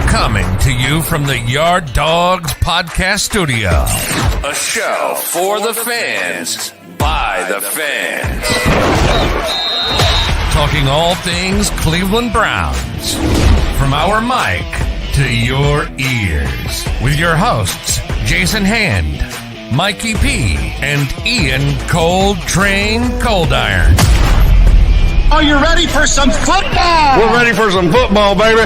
Coming to you from the Yard Dawgs Podcast studio. A show for the fans, by the fans. Talking all things Cleveland Browns. From our mic to your ears. With your hosts, Jason Hand, Mikey P, and Ian Coltrane Coldiron. Are you ready for some football? We're ready for some football, baby.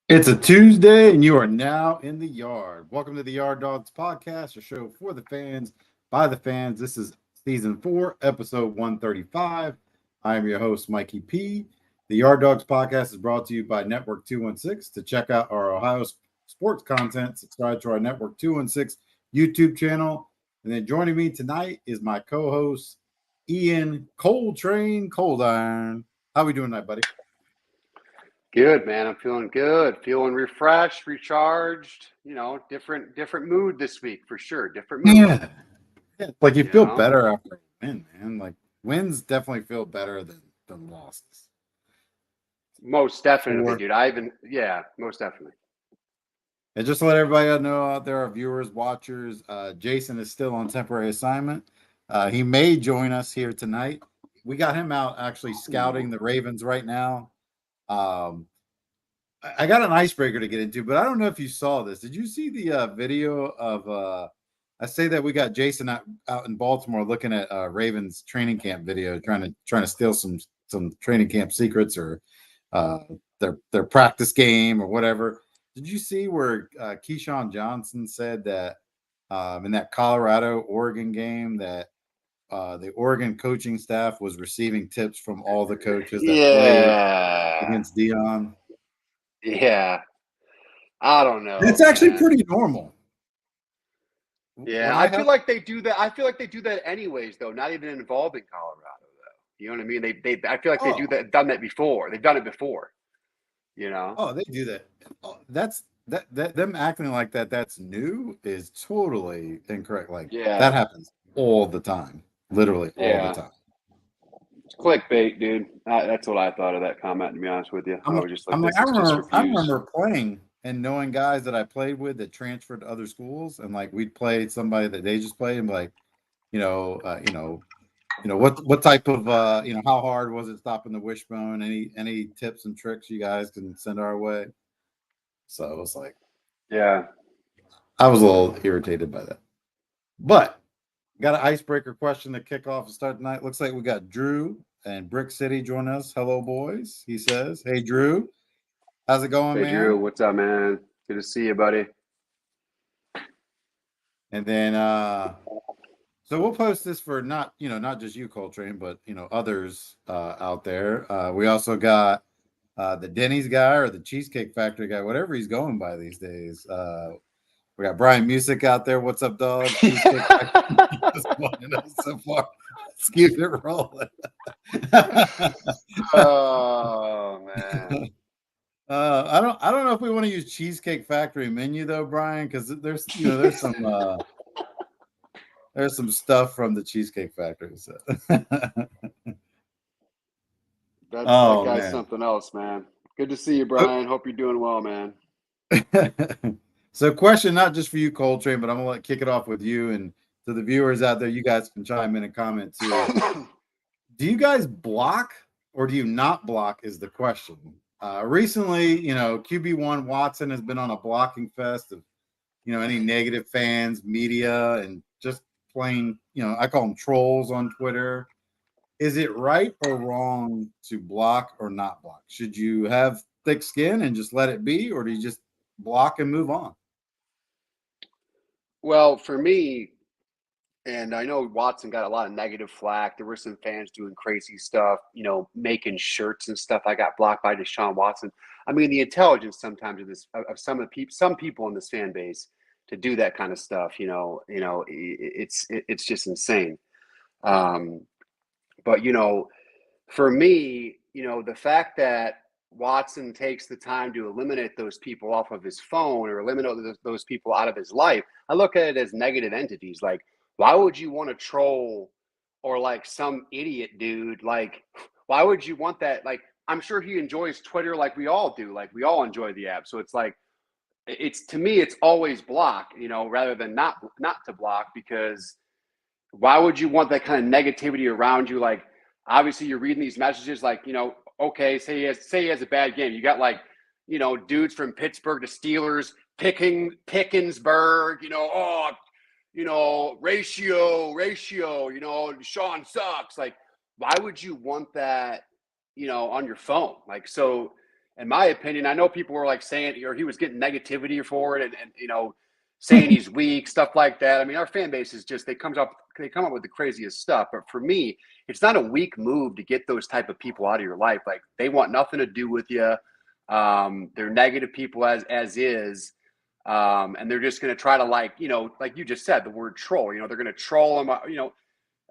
It's a Tuesday, and you are now in the yard. Welcome to the Yard Dawgs Podcast, a show for the fans, by the fans. This is Season 4, Episode 135. I am your host, Mikey P. The Yard Dawgs Podcast is brought to you by Network 216. To check out our Ohio sports content, subscribe to our Network 216 YouTube channel. And then joining me tonight is my co-host, Ian Coltrane Coldiron. How we doing tonight, buddy? Good, man. I'm feeling good. Feeling refreshed, recharged. You know, different mood this week for sure. Different mood. Yeah. Like you feel better after a win, man. Like wins definitely feel better than losses. Most definitely, dude. Most definitely. And just to let everybody know out there, our viewers, watchers, Jason is still on temporary assignment. He may join us here tonight. We got him out actually scouting the Ravens right now. I got an icebreaker to get into, but I don't know if you saw this. Did you see the video of I say that we got Jason out in Baltimore looking at Ravens training camp video, trying to steal some training camp secrets or their practice game or whatever. Did you see where Keyshawn Johnson said that in that Colorado-Oregon game that the Oregon coaching staff was receiving tips from all the coaches that played against Dion? Yeah. I don't know. It's actually pretty normal. Yeah, I feel like they do that. I feel like they do that anyways, though, not even involving Colorado, though. You know what I mean? I feel like they do that, done that before. They've done it before. You know? Oh, they do that. Oh, that them acting like that's new is totally incorrect. Like that happens all the time, literally all the time. It's clickbait, dude. That's what I thought of that comment. To be honest with you, I was just like, I remember playing and knowing guys that I played with that transferred to other schools, and like we'd play somebody that they just played, and like, what type of how hard was it stopping the wishbone? Any tips and tricks you guys can send our way? So it was like, I was a little irritated by that. But got an icebreaker question to kick off and start tonight. Looks like we got Drew and Brick City join us. Hello, boys. He says, "Hey, Drew, how's it going, man?" Hey, Drew, what's up, man? Good to see you, buddy. And then, so we'll post this for not just you, Coltrane, but others out there. We also got the Denny's guy or the Cheesecake Factory guy, whatever he's going by these days. We got Brian Music out there. What's up, dog? Cheesecake Factory. So far. Let's keep it rolling. Oh man. I don't know if we want to use Cheesecake Factory menu though, Brian, because there's some stuff from the Cheesecake Factory. So. That guy's something else, man. Good to see you, Brian. Hope you're doing well, man. So question not just for you, Coltrane, but I'm going to kick it off with you. And to the viewers out there, you guys can chime in and comment too. Do you guys block or do you not block is the question. Recently, QB1 Watson has been on a blocking fest of, any negative fans, media, and just plain, I call them trolls on Twitter. Is it right or wrong to block or not block? Should you have thick skin and just let it be, or do you just block and move on? Well, for me, and I know Watson got a lot of negative flack. There were some fans doing crazy stuff, making shirts and stuff. I got blocked by Deshaun Watson. I mean, the intelligence sometimes of some people in this fan base to do that kind of stuff, it's just insane. But for me, the fact that Watson takes the time to eliminate those people off of his phone or eliminate those people out of his life, I look at it as negative entities. Like, why would you want to troll or like some idiot dude. Like, why would you want that? Like, I'm sure he enjoys Twitter like we all do. Like, we all enjoy the app. So it's like, to me, it's always block, rather than not to block, because why would you want that kind of negativity around you? Like, obviously you're reading these messages like, okay, say he has a bad game. You got like, dudes from Pittsburgh to Steelers, Pickensburg, ratio, Sean sucks. Like, why would you want that, on your phone? Like, so in my opinion, I know people were like saying, or he was getting negativity for it and saying he's weak, stuff like that. I mean, our fan base is just, they come up with the craziest stuff. But for me, it's not a weak move to get those type of people out of your life. Like, they want nothing to do with you. They're negative people as is. And they're just going to try to like you just said, the word troll, they're going to troll them,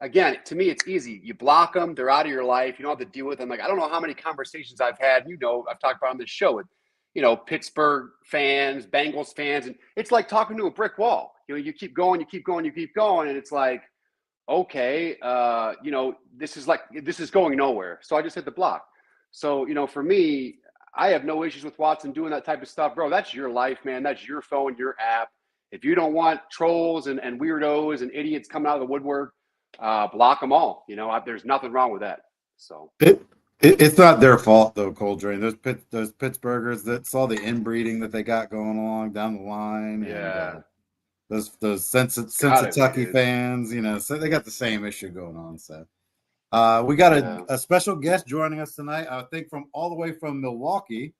again, to me, it's easy. You block them, they're out of your life. You don't have to deal with them. Like, I don't know how many conversations I've had, I've talked about on this show with, Pittsburgh fans, Bengals fans, and it's like talking to a brick wall. You keep going, and it's like, okay, this is going nowhere. So I just hit the block. So, for me, I have no issues with Watson doing that type of stuff, bro. That's your life, man. That's your phone, your app. If you don't want trolls and weirdos and idiots coming out of the woodwork, block them all. There's nothing wrong with that. So it's not their fault though, Coltrane. Those Pittsburghers that saw the inbreeding that they got going along down the line. Yeah. And, those Kentucky fans, so they got the same issue going on. So we got a special guest joining us tonight. I think from all the way from Milwaukee,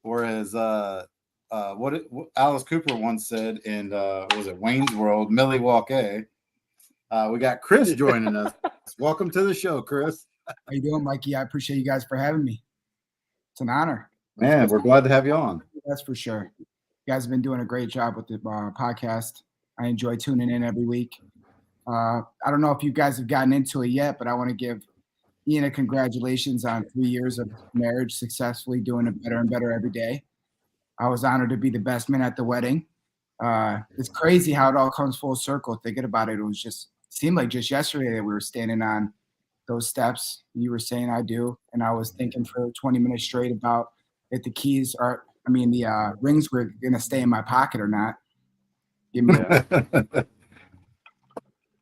or as what Alice Cooper once said in was it Wayne's World, Milwaukee. We got Chris joining us. Welcome to the show, Chris. How you doing, Mikey? I appreciate you guys for having me. It's an honor. Man, we're glad to have you on. That's for sure. You guys have been doing a great job with the podcast. I enjoy tuning in every week. I don't know if you guys have gotten into it yet, but I want to give Ian a congratulations on 3 years of marriage, successfully doing it better and better every day. I was honored to be the best man at the wedding. It's crazy how it all comes full circle. Thinking about it, seemed like just yesterday that we were standing on those steps. You were saying I do, and I was thinking for 20 minutes straight about if the keys are, the rings were going to stay in my pocket or not. Give me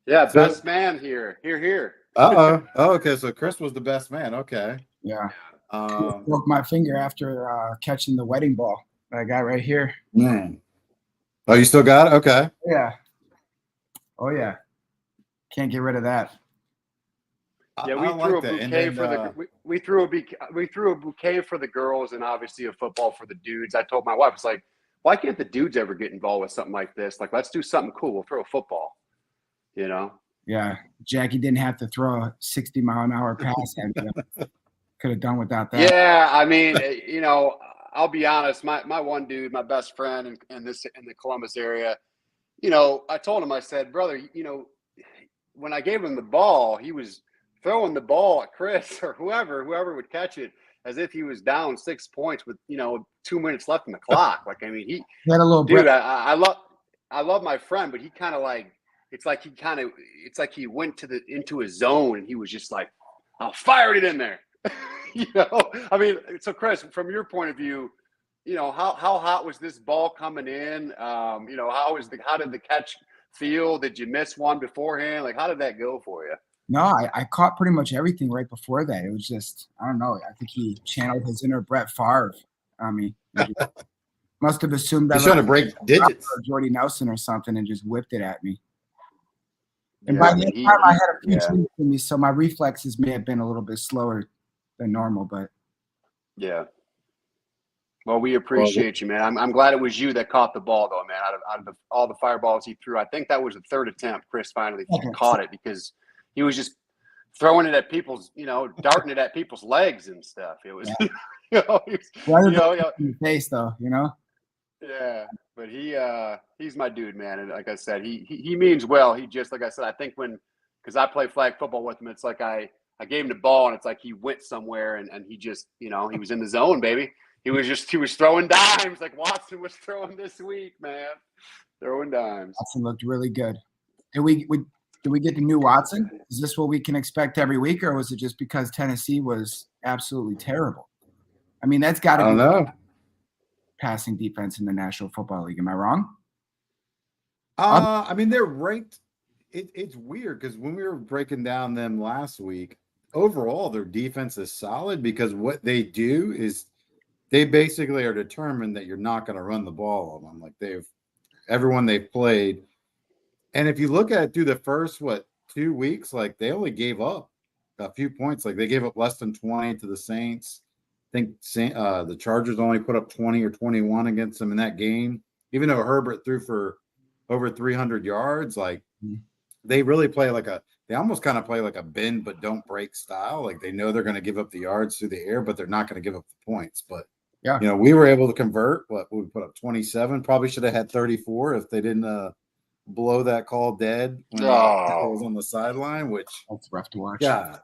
Yeah, best man here. Here. Oh, okay. So Chris was the best man. Okay. Yeah. Broke my finger after catching the wedding ball that I got right here. Man. Oh, you still got it? Okay. Yeah. Oh yeah. Can't get rid of that. Yeah, we threw a bouquet for we threw a bouquet for the girls, and obviously a football for the dudes. I told my wife, it's like, why can't the dudes ever get involved with something like this? Like, let's do something cool. We'll throw a football. Yeah, Jackie didn't have to throw a 60-mile-an-hour pass at you. Could have done without that. Yeah, I'll be honest. My one dude, my best friend in the Columbus area, I told him, I said, brother, when I gave him the ball, he was throwing the ball at Chris or whoever would catch it, as if he was down 6 points with 2 minutes left in the clock. Like, he had a little dude. I love my friend, but he kind of like, it's like he went into his zone, and he was just like, I'll fire it in there. So Chris, from your point of view, how hot was this ball coming in? How did the catch feel? Did you miss one beforehand? Like, how did that go for you? No, I caught pretty much everything right before that. It was just, I don't know. I think he channeled his inner Brett Favre. Must have assumed that he's trying to break digits, or Jordy Nelson or something, and just whipped it at me. And by the time I had a few teams in me, so my reflexes may have been a little bit slower than normal, but yeah. Well, we appreciate you, man. I'm glad it was you that caught the ball, though, man. Out of all the fireballs he threw, I think that was the third attempt. Chris finally caught it, because he was just throwing it at people's, darting it at people's legs and stuff. It was, in the face, though, Yeah, but he's my dude, man. And like I said, he means well. He just, like I said, I think because I play flag football with him, it's like I gave him the ball, and it's like he went somewhere, and he just, he was in the zone, baby. He was throwing dimes like Watson was throwing this week, man. Throwing dimes. Watson looked really good. And we Do we get the new Watson? Is this what we can expect every week, or was it just because Tennessee was absolutely terrible? I mean, that's got to be know. passing defense in the National Football League. Am I wrong? I mean, they're ranked. It's weird because when we were breaking down them last week, overall their defense is solid because what they do is they basically are determined that you're not going to run the ball on them. Like everyone they've played. And if you look at it through the first, 2 weeks, like they only gave up a few points. Like they gave up less than 20 to the Saints. I think the Chargers only put up 20 or 21 against them in that game. Even though Herbert threw for over 300 yards, like they really play they almost kind of play like a bend but don't break style. Like they know they're going to give up the yards through the air, but they're not going to give up the points. But yeah, we were able to convert. We put up 27. Probably should have had 34 if they didn't blow that call dead when it was on the sideline, which that's rough to watch. Yeah.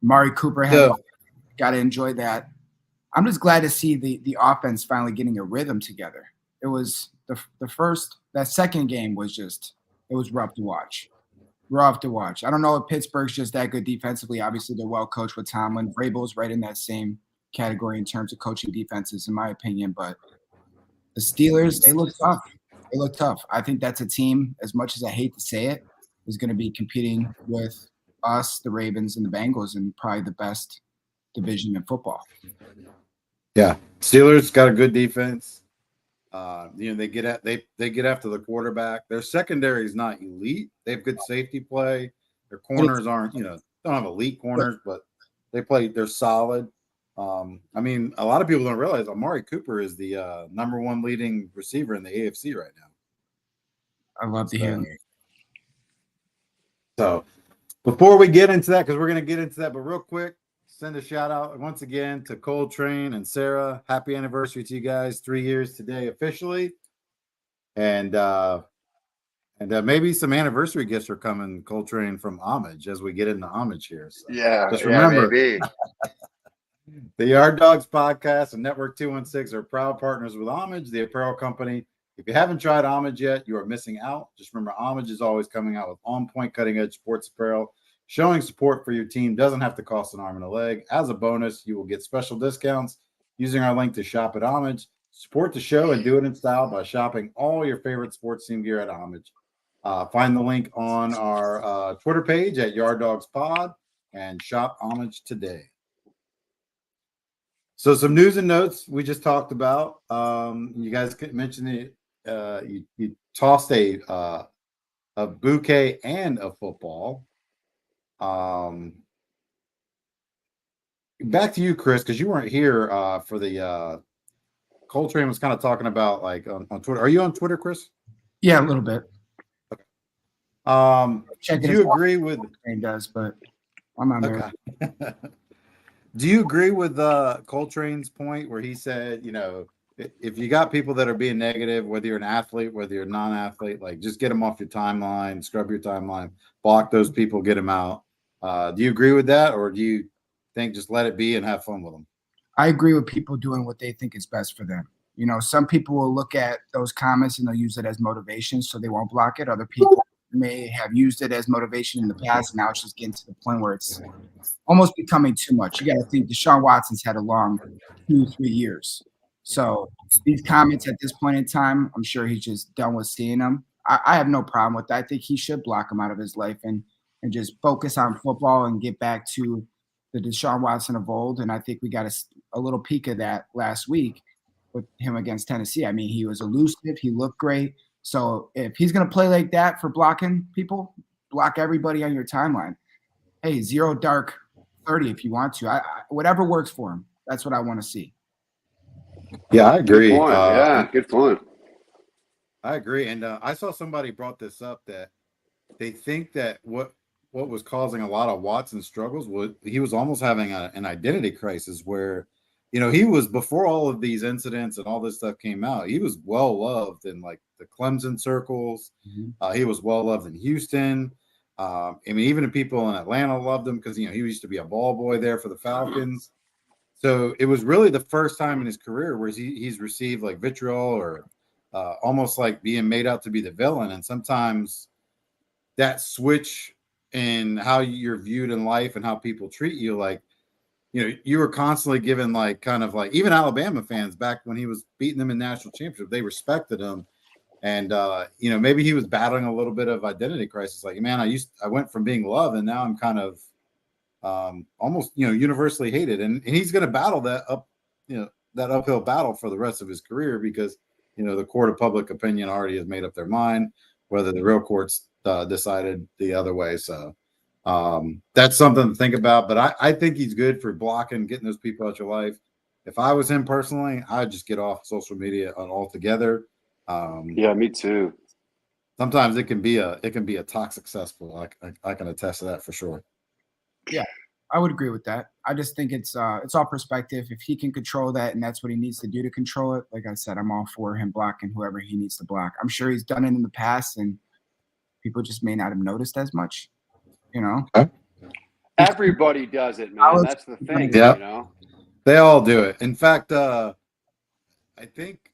Mari Cooper got to enjoy that. I'm just glad to see the offense finally getting a rhythm together. It was that second game was it was rough to watch. Rough to watch. I don't know if Pittsburgh's just that good defensively. Obviously, they're well coached with Tomlin. Vrabel's right in that same category in terms of coaching defenses, in my opinion. But the Steelers, they look tough. They look tough. I think that's a team, as much as I hate to say it, is going to be competing with us, the Ravens, and the Bengals in probably the best division in football. Yeah. Steelers got a good defense. They get after the quarterback. Their secondary is not elite. They have good safety play. Their corners aren't, don't have elite corners, but they're solid. I mean, a lot of people don't realize Amari Cooper is the number one leading receiver in the AFC right now. I love to hear that. So before we get into that, because we're going to get into that, but real quick, send a shout out once again to Coltrane and Sarah. Happy anniversary to you guys. 3 years today officially. And maybe some anniversary gifts are coming, Coltrane, from Homage as we get into Homage here. So just remember, maybe. The Yard Dawgs Podcast and Network 216 are proud partners with Homage, the apparel company. If you haven't tried Homage yet, you are missing out. Just remember, Homage is always coming out with on-point, cutting-edge sports apparel. Showing support for your team doesn't have to cost an arm and a leg. As a bonus, you will get special discounts using our link to shop at Homage. Support the show and do it in style by shopping all your favorite sports team gear at Homage. Find the link on our Twitter page at Yard Dawgs Pod and shop Homage today. So some news and notes we just talked about. You guys mentioned it. You tossed a bouquet and a football. Back to you, Chris, because you weren't here for the Coltrane was kind of talking about like on Twitter. Are you on Twitter, Chris? Yeah, a little bit. Okay. Do you agree with Coltrane does, but I'm on there. Okay. Do you agree with Coltrane's point where he said, if you got people that are being negative, whether you're an athlete, whether you're a non-athlete, like just get them off your timeline, scrub your timeline, block those people, get them out. Do you agree with that, or do you think just let it be and have fun with them? I agree with people doing what they think is best for them. Some people will look at those comments and they'll use it as motivation, so they won't block it. Other people may have used it as motivation in the past. Now it's just getting to the point where it's almost becoming too much. You got to think Deshaun Watson's had a long 2-3 years. So these comments at this point in time, I'm sure he's just done with seeing them. I have no problem with that. I think he should block them out of his life and just focus on football and get back to the Deshaun Watson of old. And I think we got a little peek of that last week with him against Tennessee. I mean, he was elusive. He looked great. So if he's going to play like that for blocking people, block everybody on your timeline. Hey, 0 dark 30 if you want to. Whatever works for him. That's what I want to see. Yeah, I agree. Good point. Good point. I agree. And I saw somebody brought this up that they think that what was causing a lot of Watson's struggles was he was almost having an identity crisis where, he was, before all of these incidents and all this stuff came out, he was well loved in like the Clemson circles. Mm-hmm. He was well loved in Houston. I mean, even the people in Atlanta loved him because, he used to be a ball boy there for the Falcons. So it was really the first time in his career where he's received like vitriol or almost like being made out to be the villain. And sometimes that switch in how you're viewed in life and how people treat you. Like, you were constantly given like kind of like even Alabama fans back when he was beating them in national championship, they respected him. And maybe he was battling a little bit of identity crisis. Like, man, I went from being loved and now I'm kind of almost universally hated. And he's going to battle that uphill battle for the rest of his career because the court of public opinion already has made up their mind whether the real courts decided the other way. So that's something to think about. But I think he's good for blocking, getting those people out your life. If I was him personally, I'd just get off social media altogether. Yeah, me too. Sometimes it can be a toxic cesspool. I can attest to that for sure. Yeah, I would agree with that. I just think it's all perspective. If he can control that and that's what he needs to do to control it, like I said, I'm all for him blocking whoever he needs to block. I'm sure he's done it in the past and people just may not have noticed as much, Okay. Everybody does it, man. That's the thing, Yeah. They all do it. In fact, I think,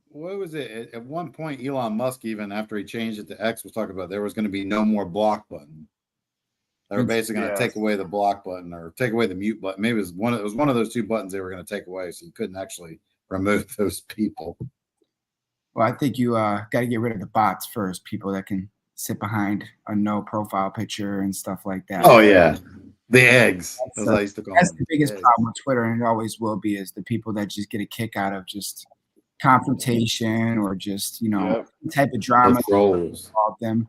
what was it? At one point, Elon Musk, even after he changed it to X, was talking about there was going to be no more block button. They were basically going to take away the block button or take away the mute button. Maybe it was one of those two buttons they were going to take away, so you couldn't actually remove those people. Well, I think you got to get rid of the bots first. People that can sit behind a no profile picture and stuff like that. Oh yeah, the eggs. As I used to call them. That's the biggest problem with Twitter, and it always will be, is the people that just get a kick out of just confrontation or just type of drama involve them.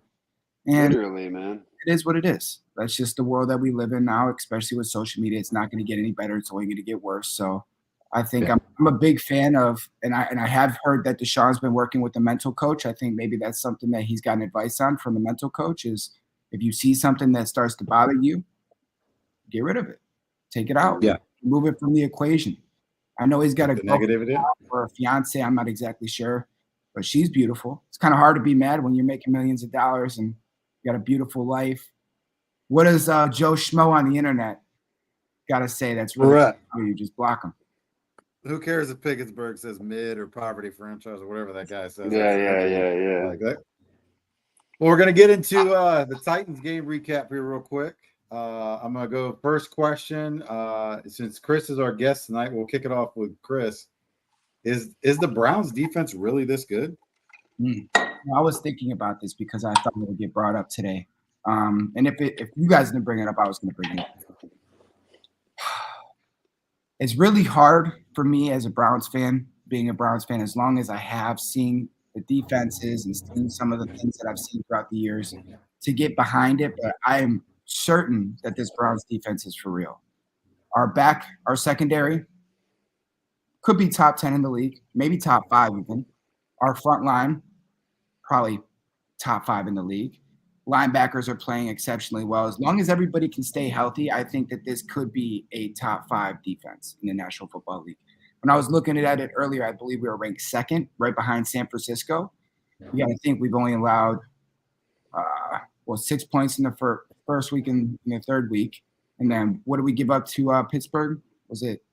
And literally, man, it is what it is. That's just the world that we live in now, especially with social media. It's not going to get any better. It's only going to get worse. So I think I'm a big fan of, and I have heard that Deshaun's been working with a mental coach. I think maybe that's something that he's gotten advice on from the mental coach is if you see something that starts to bother you, get rid of it. Take it out. Yeah. Move it from the equation. I know he's got a negativity or a fiance. I'm not exactly sure, but she's beautiful. It's kind of hard to be mad when you're making millions of dollars and you got a beautiful life. What does Joe Schmo on the internet got to say? That's really right. You just block him. Who cares if Pickensburg says mid or poverty franchise or whatever that guy says? Yeah. Like that. Well, we're going to get into the Titans game recap here real quick. I'm going to go first question. Since Chris is our guest tonight, we'll kick it off with Chris. Is the Browns defense really this good? I was thinking about this because I thought it would get brought up today. And if you guys didn't bring it up, I was going to bring it up. It's really hard for me as a Browns fan, being a Browns fan, as long as I have seen the defenses and seen some of the things that I've seen throughout the years, to get behind it. But I am certain that this Browns defense is for real. Our secondary could be top 10 in the league, maybe top 5 even. Our front line, probably top 5 in the league. Linebackers are playing exceptionally well. As long as everybody can stay healthy, I think that this could be a top 5 defense in the National Football League. When I was looking at it earlier, I believe we were ranked 2nd, right behind San Francisco. You got to think we've only allowed 6 points in the first week and in the third week. And then what did we give up to Pittsburgh? Was it?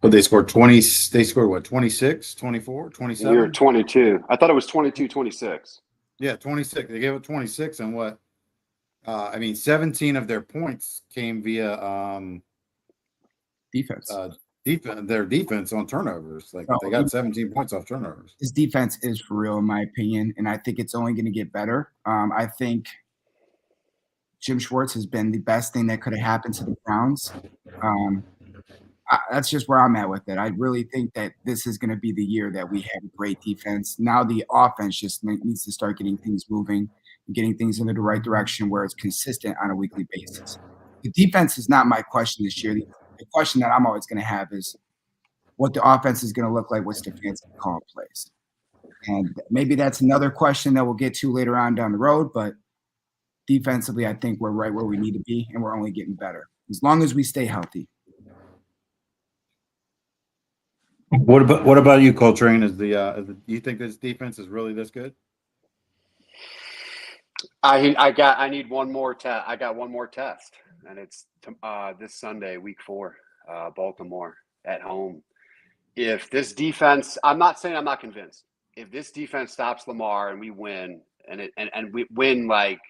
But they scored 20. They scored what, 26, 24, 27? We were 22. I thought it was 22, 26. Yeah, 26. They gave up 26, and what? 17 of their points came via defense. Their defense on turnovers. They got 17 points off turnovers. His defense is for real, in my opinion, and I think it's only going to get better. I think Jim Schwartz has been the best thing that could have happened to the Browns. That's just where I'm at with it. I really think that this is going to be the year that we have a great defense. Now the offense just needs to start getting things moving, getting things in the right direction where it's consistent on a weekly basis. The defense is not my question this year. The question that I'm always going to have is what the offense is going to look like with Stefanski call plays. And maybe that's another question that we'll get to later on down the road. But defensively, I think we're right where we need to be, and we're only getting better as long as we stay healthy. What about you, Coltrane? You think this defense is really this good? I need one more test. I got one more test, and it's this Sunday, week 4, Baltimore at home. If this defense, I'm not saying I'm not convinced. If this defense stops Lamar and we win, and we win like,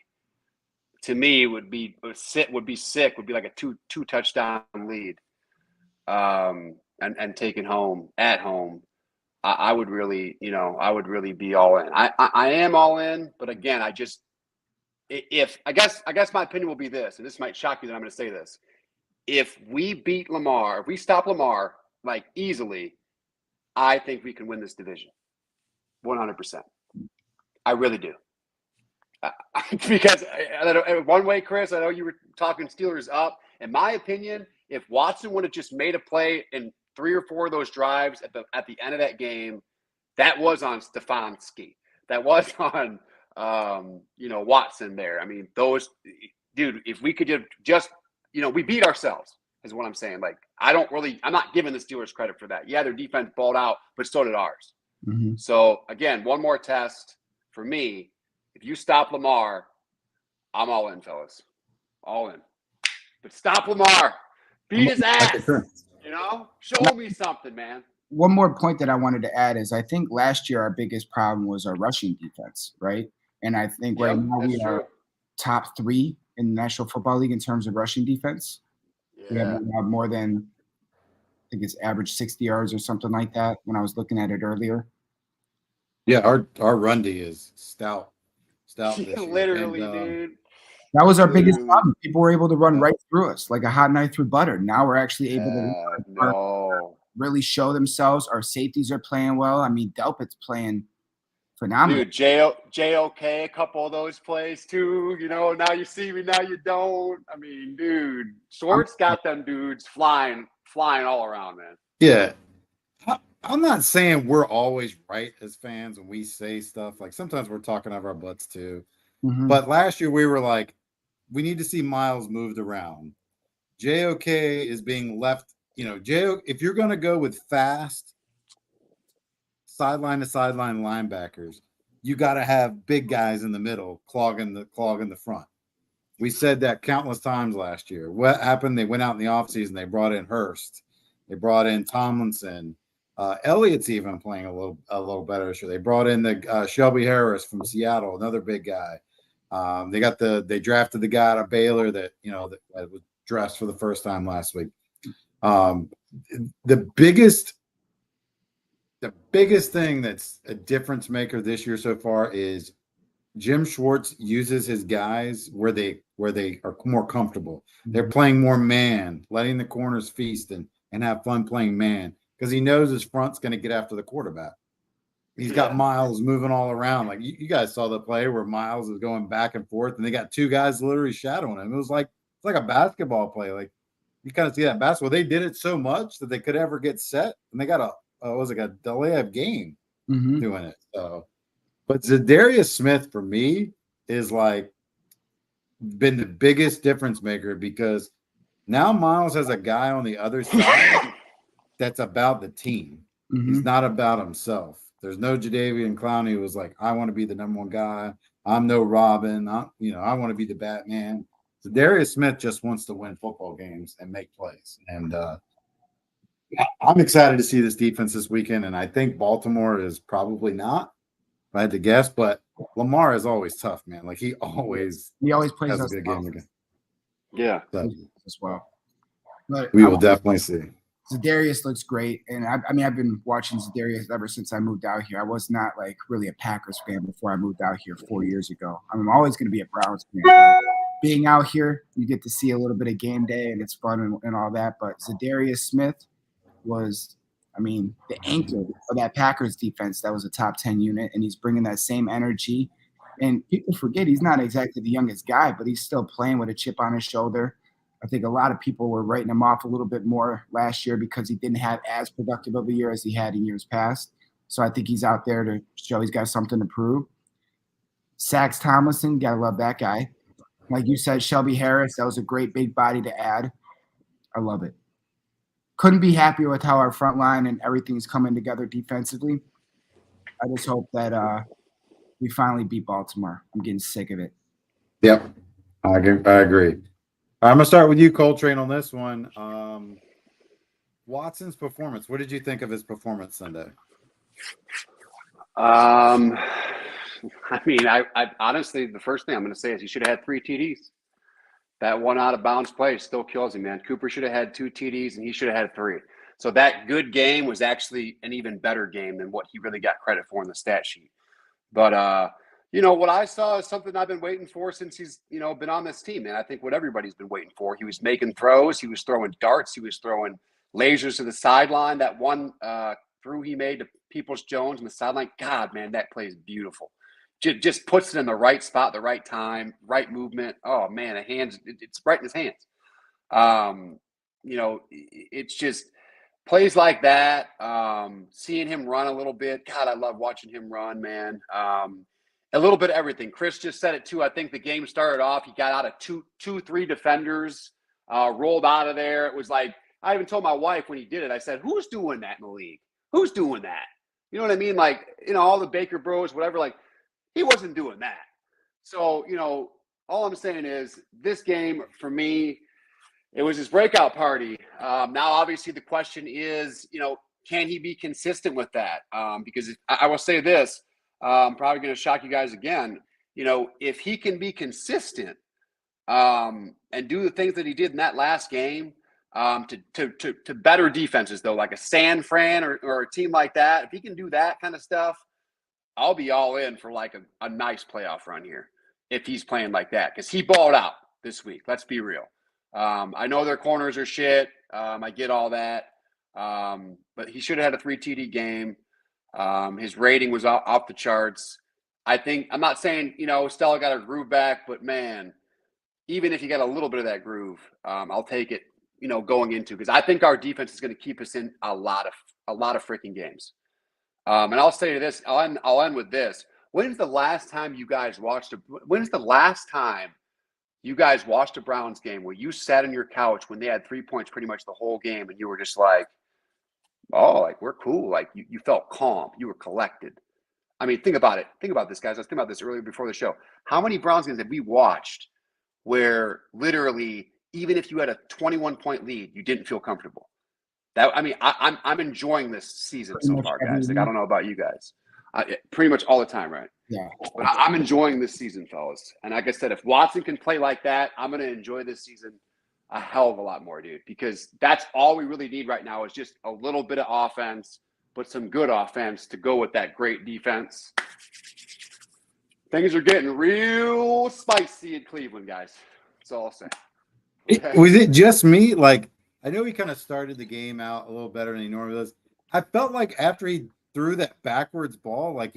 to me would be sick. Would be like a two touchdown lead, and taken home at home. I would really, I would really be all in. I am all in, but again, I guess my opinion will be this, and this might shock you that I'm going to say this. If we beat Lamar, if we stop Lamar like easily, I think we can win this division, 100%. I really do. Because one way, Chris, I know you were talking Steelers up. In my opinion, if Watson would have just made a play in 3 or 4 of those drives at the end of that game, that was on Stefanski. That was on Watson there. I mean, dude, if we could just we beat ourselves is what I'm saying. Like, I'm not giving the Steelers credit for that. Yeah, their defense balled out, but so did ours. Mm-hmm. So again, one more test for me. If you stop Lamar, I'm all in, fellas. All in. But stop Lamar. Beat his ass. Show me something, man. One more point that I wanted to add is I think last year our biggest problem was our rushing defense, right? And I think right now we are top 3 in the National Football League in terms of rushing defense. Yeah. We have more than, I think it's average 60 yards or something like that when I was looking at it earlier. Yeah, our run D is stout. Literally, dude. That was our biggest problem. People were able to run right through us like a hot knife through butter. Now we're actually able to really show themselves. Our safeties are playing well. I mean, Delpit's playing phenomenal. Dude, JOK, a couple of those plays too. Now you see me, now you don't. I mean, dude, Schwartz got them dudes flying all around, man. Yeah. I'm not saying we're always right as fans when we say stuff. Like, sometimes we're talking out of our butts too. Mm-hmm. But last year we were like, we need to see Miles moved around. JOK is being left, if you're going to go with fast sideline to sideline linebackers, you got to have big guys in the middle clogging the front. We said that countless times last year. What happened? They went out in the offseason. They brought in Hurst. They brought in Tomlinson. Elliott's even playing a little better this year. They brought in the Shelby Harris from Seattle, another big guy. They drafted the guy out of Baylor that was dressed for the first time last week. The biggest thing that's a difference maker this year so far is Jim Schwartz uses his guys where they are more comfortable. They're playing more man, letting the corners feast and have fun playing man, because he knows his front's going to get after the quarterback. He's got Miles moving all around. Like, you guys saw the play where Miles is going back and forth, and they got 2 guys literally shadowing him. It's like a basketball play. Like, you kind of see that in basketball. They did it so much that they could ever get set, and they got a delay of game doing it. So, but Zadarius Smith for me is like been the biggest difference maker, because now Miles has a guy on the other side that's about the team. Mm-hmm. He's not about himself. There's no Jadeveon Clowney who was like, I want to be the number 1 guy. I'm no Robin. I want to be the Batman. So Darius Smith just wants to win football games and make plays. And I'm excited to see this defense this weekend. And I think Baltimore is probably not, if I had to guess. But Lamar is always tough, man. Like, he always plays has a us good game again. Yeah. So, as well. But we will definitely see. Zadarius looks great, and I've been watching Zadarius ever since I moved out here. I was not like really a Packers fan before I moved out here 4 years ago. I'm always going to be a Browns fan. But being out here, you get to see a little bit of game day, and it's fun and all that. But Zadarius Smith was, the anchor for that Packers defense. That was a top 10 unit, and he's bringing that same energy. And people forget he's not exactly the youngest guy, but he's still playing with a chip on his shoulder. I think a lot of people were writing him off a little bit more last year because he didn't have as productive of a year as he had in years past. So I think he's out there to show he's got something to prove. Sax Tomlinson, got to love that guy. Like you said, Shelby Harris, that was a great big body to add. I love it. Couldn't be happier with how our front line and everything's coming together defensively. I just hope that we finally beat Baltimore. I'm getting sick of it. Yep, I agree. I'm going to start with you, Coltrane, on this one. Watson's performance. What did you think of his performance Sunday? I mean, I honestly, the first thing I'm going to say is he should have had 3 TDs. That one out of bounds play still kills him, man. Cooper should have had 2 TDs, and he should have had 3. So that good game was actually an even better game than what he really got credit for in the stat sheet. But, what I saw is something I've been waiting for since he's, been on this team, man. I think what everybody's been waiting for. He was making throws. He was throwing darts. He was throwing lasers to the sideline. That one throw he made to Peoples-Jones on the sideline, God, man, that play is beautiful. Just puts it in the right spot, the right time, right movement. Oh, man, it's right in his hands. It's just plays like that. Seeing him run a little bit. God, I love watching him run, man. A little bit of everything. Chris just said it too. I think the game started off. He got out of 3 defenders, rolled out of there. It was like, I even told my wife when he did it, I said, who's doing that in the league? Who's doing that? You know what I mean? Like, all the Baker Bros, whatever, like, he wasn't doing that. So, all I'm saying is this game for me, it was his breakout party. Now, obviously, the question is, can he be consistent with that? Because I will say this, I'm probably going to shock you guys again. If he can be consistent and do the things that he did in that last game to better defenses, though, like a San Fran or a team like that, if he can do that kind of stuff, I'll be all in for like a nice playoff run here if he's playing like that, because he balled out this week. Let's be real. I know their corners are shit. I get all that. But he should have had a 3 TD game. His rating was off the charts. I'm not saying, Stella got her groove back, but man, even if you got a little bit of that groove, I'll take it, going into, because I think our defense is going to keep us in a lot of freaking games. And I'll say this, I'll end with this. When's the last time you guys watched a Browns game where you sat on your couch when they had 3 points pretty much the whole game and you were just like, oh, like, we're cool. Like, you felt calm. You were collected. I mean, think about it. Think about this, guys. I was thinking about this earlier before the show. How many Browns games have we watched where literally, even if you had a 21-point lead, you didn't feel comfortable? I'm enjoying this season so far, guys. Like, I don't know about you guys. Pretty much all the time, right? Yeah. But I'm enjoying this season, fellas. And like I said, if Watson can play like that, I'm going to enjoy this season a hell of a lot more, dude, because that's all we really need right now is just a little bit of offense, but some good offense to go with that great defense. Things are getting real spicy in Cleveland, guys. That's all I'll say. Okay. Was it just me? Like, I know he kind of started the game out a little better than he normally does. I felt like after he threw that backwards ball, like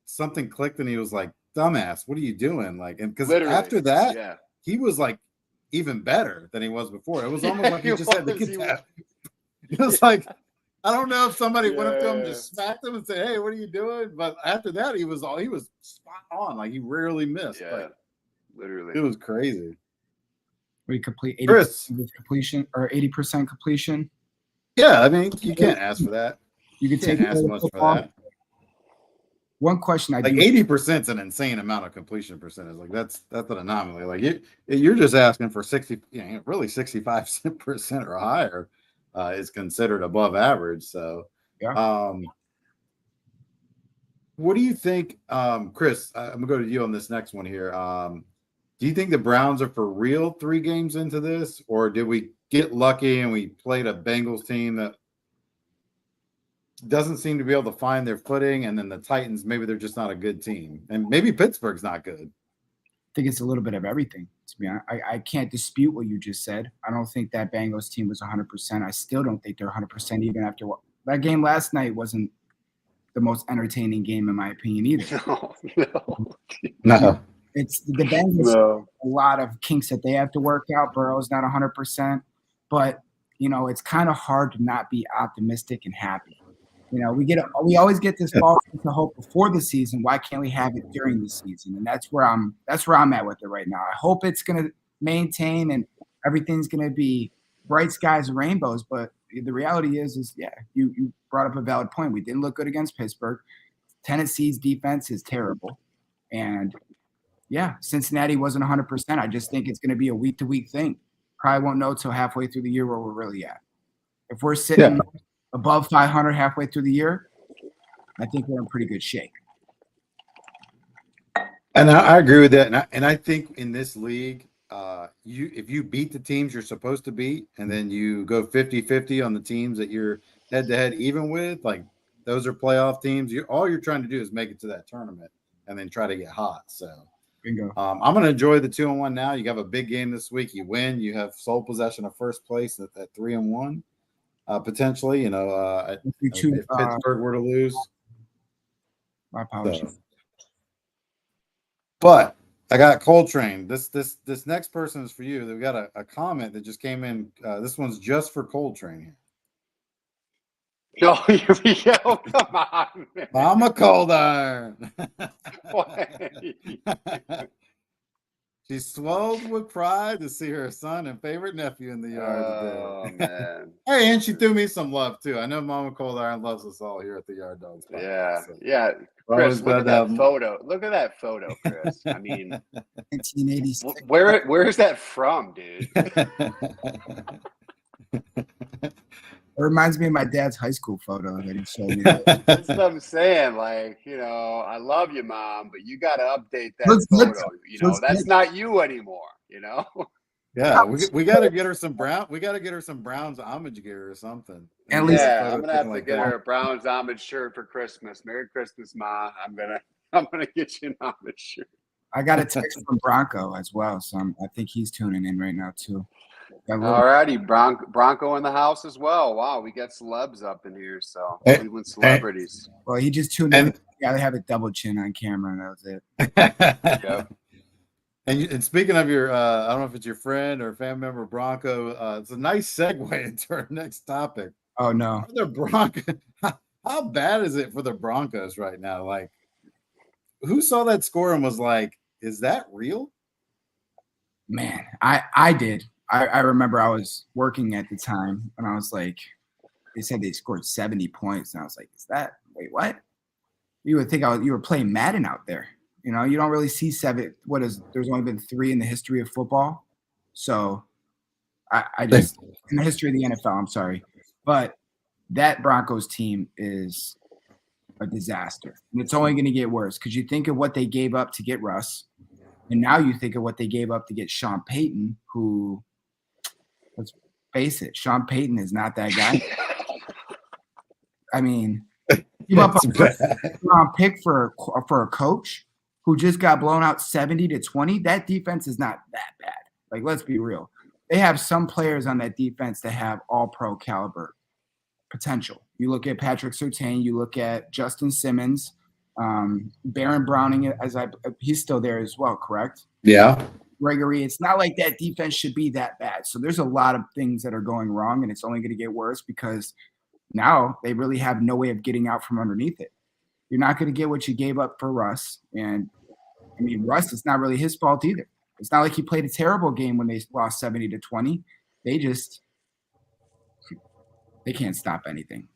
something clicked and he was like, dumbass, what are you doing? Like, and because after that, he was like even better than he was before. It was almost like he just had to get that. It was like, I don't know if somebody went up to him, just smacked him and said, hey, what are you doing? But after that, he was spot on. Like, he rarely missed. Yeah, like, literally. It was crazy. We complete 80% completion or 80% completion. Yeah, I mean, you can't ask for that. You can take ask much for that. One question I like 80% is an insane amount of completion percentage. Like that's an anomaly. Like you're just asking for 60, really 65% or higher is considered above average. So, yeah. What do you think, Chris? I'm gonna go to you on this next one here. Do you think the Browns are for real 3 games into this, or did we get lucky and we played a Bengals team that doesn't seem to be able to find their footing, and then the Titans, maybe they're just not a good team, and maybe Pittsburgh's not good? I think it's a little bit of everything. To be honest, I can't dispute what you just said. I don't think that Bengals team was 100%. I still don't think they're 100% even after that game last night wasn't the most entertaining game in my opinion either. No. It's the Bengals. A lot of kinks that they have to work out. Burrow's not 100%, but it's kind of hard to not be optimistic and happy. We always get this false sense of hope before the season. Why can't we have it during the season? And that's where I'm at with it right now. I hope it's going to maintain and everything's going to be bright skies and rainbows. But the reality is you brought up a valid point. We didn't look good against Pittsburgh. Tennessee's defense is terrible, and Cincinnati wasn't 100%. I just think it's going to be a week-to-week thing. Probably won't know till halfway through the year where we're really at. If we're sitting above 500 halfway through the year, I think we're in pretty good shape. And I agree with that. And I think in this league, if you beat the teams you're supposed to beat, and then you go 50-50 on the teams that you're head-to-head even with, like those are playoff teams. All you're trying to do is make it to that tournament and then try to get hot. So Bingo. I'm going to enjoy the 2-1 now. You have a big game this week. You win. You have sole possession of first place at 3-1, potentially. If Pittsburgh were to lose. My apologies. So. But I got Coltrane. This next person is for you. We've got a comment that just came in. This one's just for Coltrane here. No, here we go. Come on, man. I'm a cold iron. She's swelled with pride to see her son and favorite nephew in the yard today. Oh, man. Hey, and she threw me some love, too. I know Mama Cold Iron loves us all here at the Yard Dawgs Podcast. Yeah, so. yeah. Chris, look at that photo. Look at that photo, Chris. I mean, 1986. Where is that from, dude? It reminds me of my dad's high school photo that he showed me. That's what I'm saying. Like, I love you, Mom, but you got to update that photo. That's not you anymore, Yeah, we got to get her some We got to get her some Browns homage gear or something. At least, I'm gonna have to get her a Browns homage shirt for Christmas. Merry Christmas, Ma. I'm gonna get you an homage shirt. I got a text from Bronco as well, so I think he's tuning in right now too. All righty, Bronco in the house as well. Wow, we got celebs up in here, so Cleveland celebrities. Well, he just tuned in. Got to have a double chin on camera, and that was it. Yeah. And speaking of your, I don't know if it's your friend or family member, Bronco, it's a nice segue into our next topic. Oh, no. The Broncos, how bad is it for the Broncos right now? Like, who saw that score and was like, is that real? Man, I did. I remember I was working at the time, and I was like, they said they scored 70 points, and I was like, wait, what? You would think you were playing Madden out there. You don't really see there's only been 3 in the history of football. So I just, in the history of the NFL, I'm sorry. But that Broncos team is a disaster. And it's only going to get worse because you think of what they gave up to get Russ. And now you think of what they gave up to get Sean Payton, who, let's face it, Sean Payton is not that guy. I mean, give up a first-round pick for a coach who just got blown out 70-20. That defense is not that bad. Like, let's be real. They have some players on that defense that have all-pro caliber potential. You look at Patrick Surtain, you look at Justin Simmons, Baron Browning, he's still there as well, correct? Yeah. Gregory, it's not like that defense should be that bad. So there's a lot of things that are going wrong, and it's only going to get worse because now they really have no way of getting out from underneath it. You're not going to get what you gave up for Russ. And, I mean, Russ, it's not really his fault either. It's not like he played a terrible game when they lost 70-20. They can't stop anything.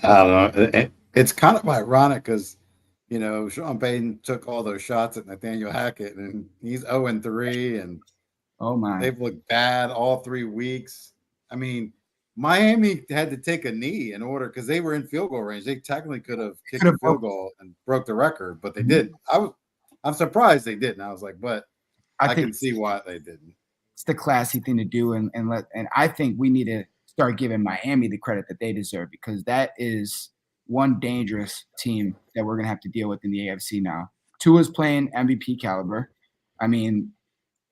I don't know. It's kind of ironic because, Sean Payton took all those shots at Nathaniel Hackett, and he's 0-3, and oh my, they've looked bad all 3 weeks. I mean, Miami had to take a knee in order because they were in field goal range. They technically could have kicked a field goal and broke the record, but they didn't. I'm surprised they didn't. I was like, but I can see why they didn't. It's the classy thing to do, and I think we need to start giving Miami the credit that they deserve because that is one dangerous team that we're gonna have to deal with in the AFC now. Tua's playing MVP caliber. I mean,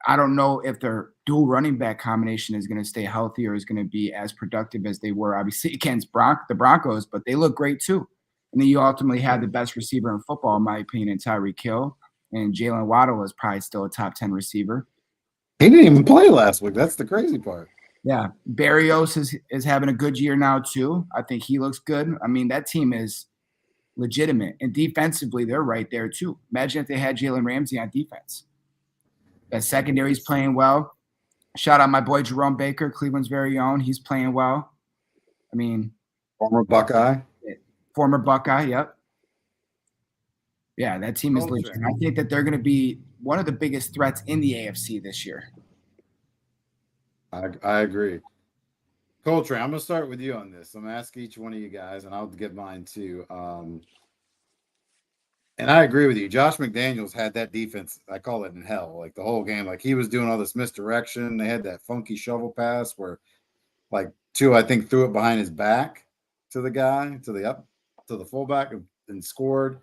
I don't know if their dual running back combination is going to stay healthy or is going to be as productive as they were, obviously, against the Broncos, but they look great too. And then you ultimately have the best receiver in football, in my opinion, in Tyreek Hill. And Jalen Waddle is probably still a top 10 receiver. He didn't even play last week. That's the crazy part. Yeah. Barrios is having a good year now too. I think he looks good. I mean, that team is legitimate. And defensively, they're right there too. Imagine if they had Jalen Ramsey on defense. That secondary's playing well. Shout out my boy Jerome Baker, Cleveland's very own. He's playing well. I mean, former Buckeye, yep. Yeah, that team is legit. I think that they're going to be one of the biggest threats in the AFC this year. I agree. Coltrane, I'm going to start with you on this. I'm going to ask each one of you guys, and I'll give mine too. And I agree with you. Josh McDaniels had that defense. I call it in hell, like the whole game. Like he was doing all this misdirection. They had that funky shovel pass where, like, Tua, I think, threw it behind his back to the guy, to the fullback, and scored.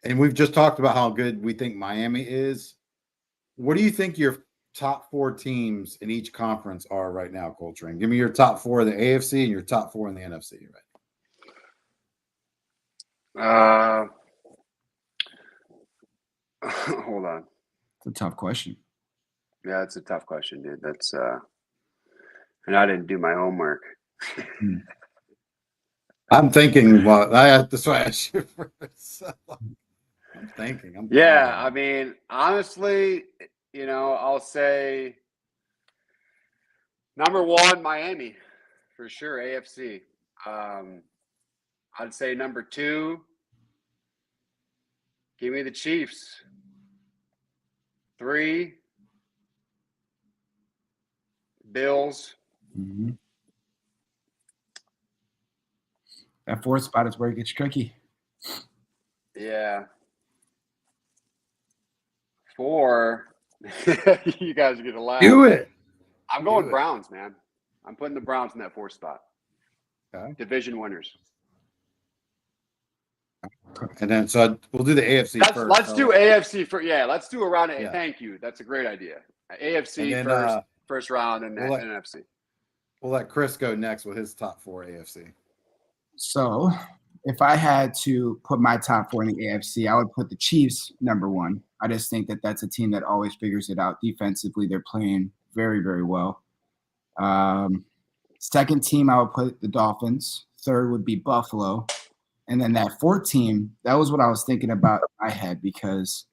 And we've just talked about how good we think Miami is. What do you think your top 4 teams in each conference are right now, Coltrane? Give me your top 4 in the AFC and your top 4 in the NFC right Hold on. It's a tough question. Yeah, it's a tough question, dude. That's and I didn't do my homework. I'm thinking, well, that's why I shoot first. I'm thinking. Yeah, I mean, honestly, I'll say number 1, Miami, for sure, AFC. I'd say number 2, give me the Chiefs. 3, Bills. Mm-hmm. That 4th spot is where it gets tricky. Yeah. 4, you guys are going to laugh. Do it. I'm going Browns, man. I'm putting the Browns in that 4th spot. Okay. Division winners. And then, so we'll do the AFC first. Let's do AFC first. Yeah, let's do a round of. Yeah. Thank you. That's a great idea. AFC then, first round, and NFC. We'll let Chris go next with his top 4 AFC. So if I had to put my top 4 in the AFC, I would put the Chiefs number 1. I just think that that's a team that always figures it out defensively. They're playing very, very well. Second team, I would put the Dolphins. Third would be Buffalo. And then that 4th team, that was what I was thinking about in my head, because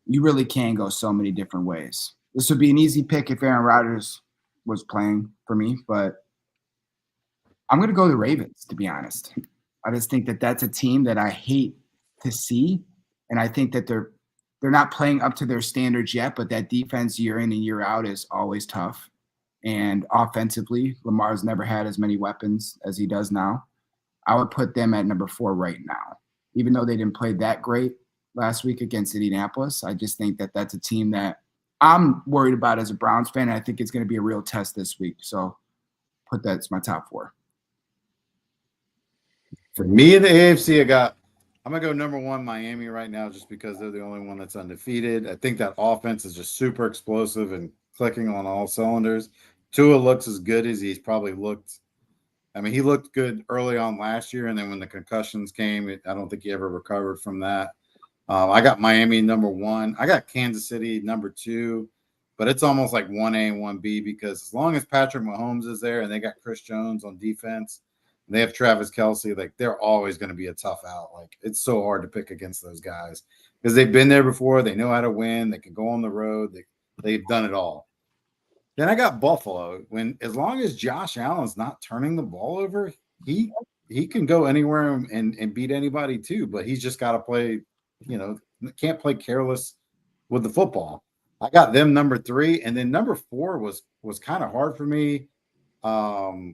you really can go so many different ways. This would be an easy pick if Aaron Rodgers was playing for me, but I'm going to go the Ravens, to be honest. I just think that that's a team that I hate to see, and I think that they're not playing up to their standards yet, but that defense year in and year out is always tough. And offensively, Lamar's never had as many weapons as he does now. I would put them at number 4 right now. Even though they didn't play that great last week against Indianapolis, I just think that that's a team that I'm worried about as a Browns fan, and I think it's going to be a real test this week. So put that as my top 4. For me in the AFC, I'm going to go number 1, Miami right now, just because they're the only one that's undefeated. I think that offense is just super explosive and clicking on all cylinders. Tua looks as good as he's probably looked. I mean, he looked good early on last year, and then when the concussions came, I don't think he ever recovered from that. I got Miami number 1. I got Kansas City number 2, but it's almost like 1A and 1B, because as long as Patrick Mahomes is there and they got Chris Jones on defense, and they have Travis Kelce, like, they're always going to be a tough out. Like, it's so hard to pick against those guys because they've been there before. They know how to win. They can go on the road. They've done it all. Then I got Buffalo. As long as Josh Allen's not turning the ball over, he can go anywhere and beat anybody too. But he's just got to play, can't play careless with the football. I got them number 3, and then number 4 was kind of hard for me. I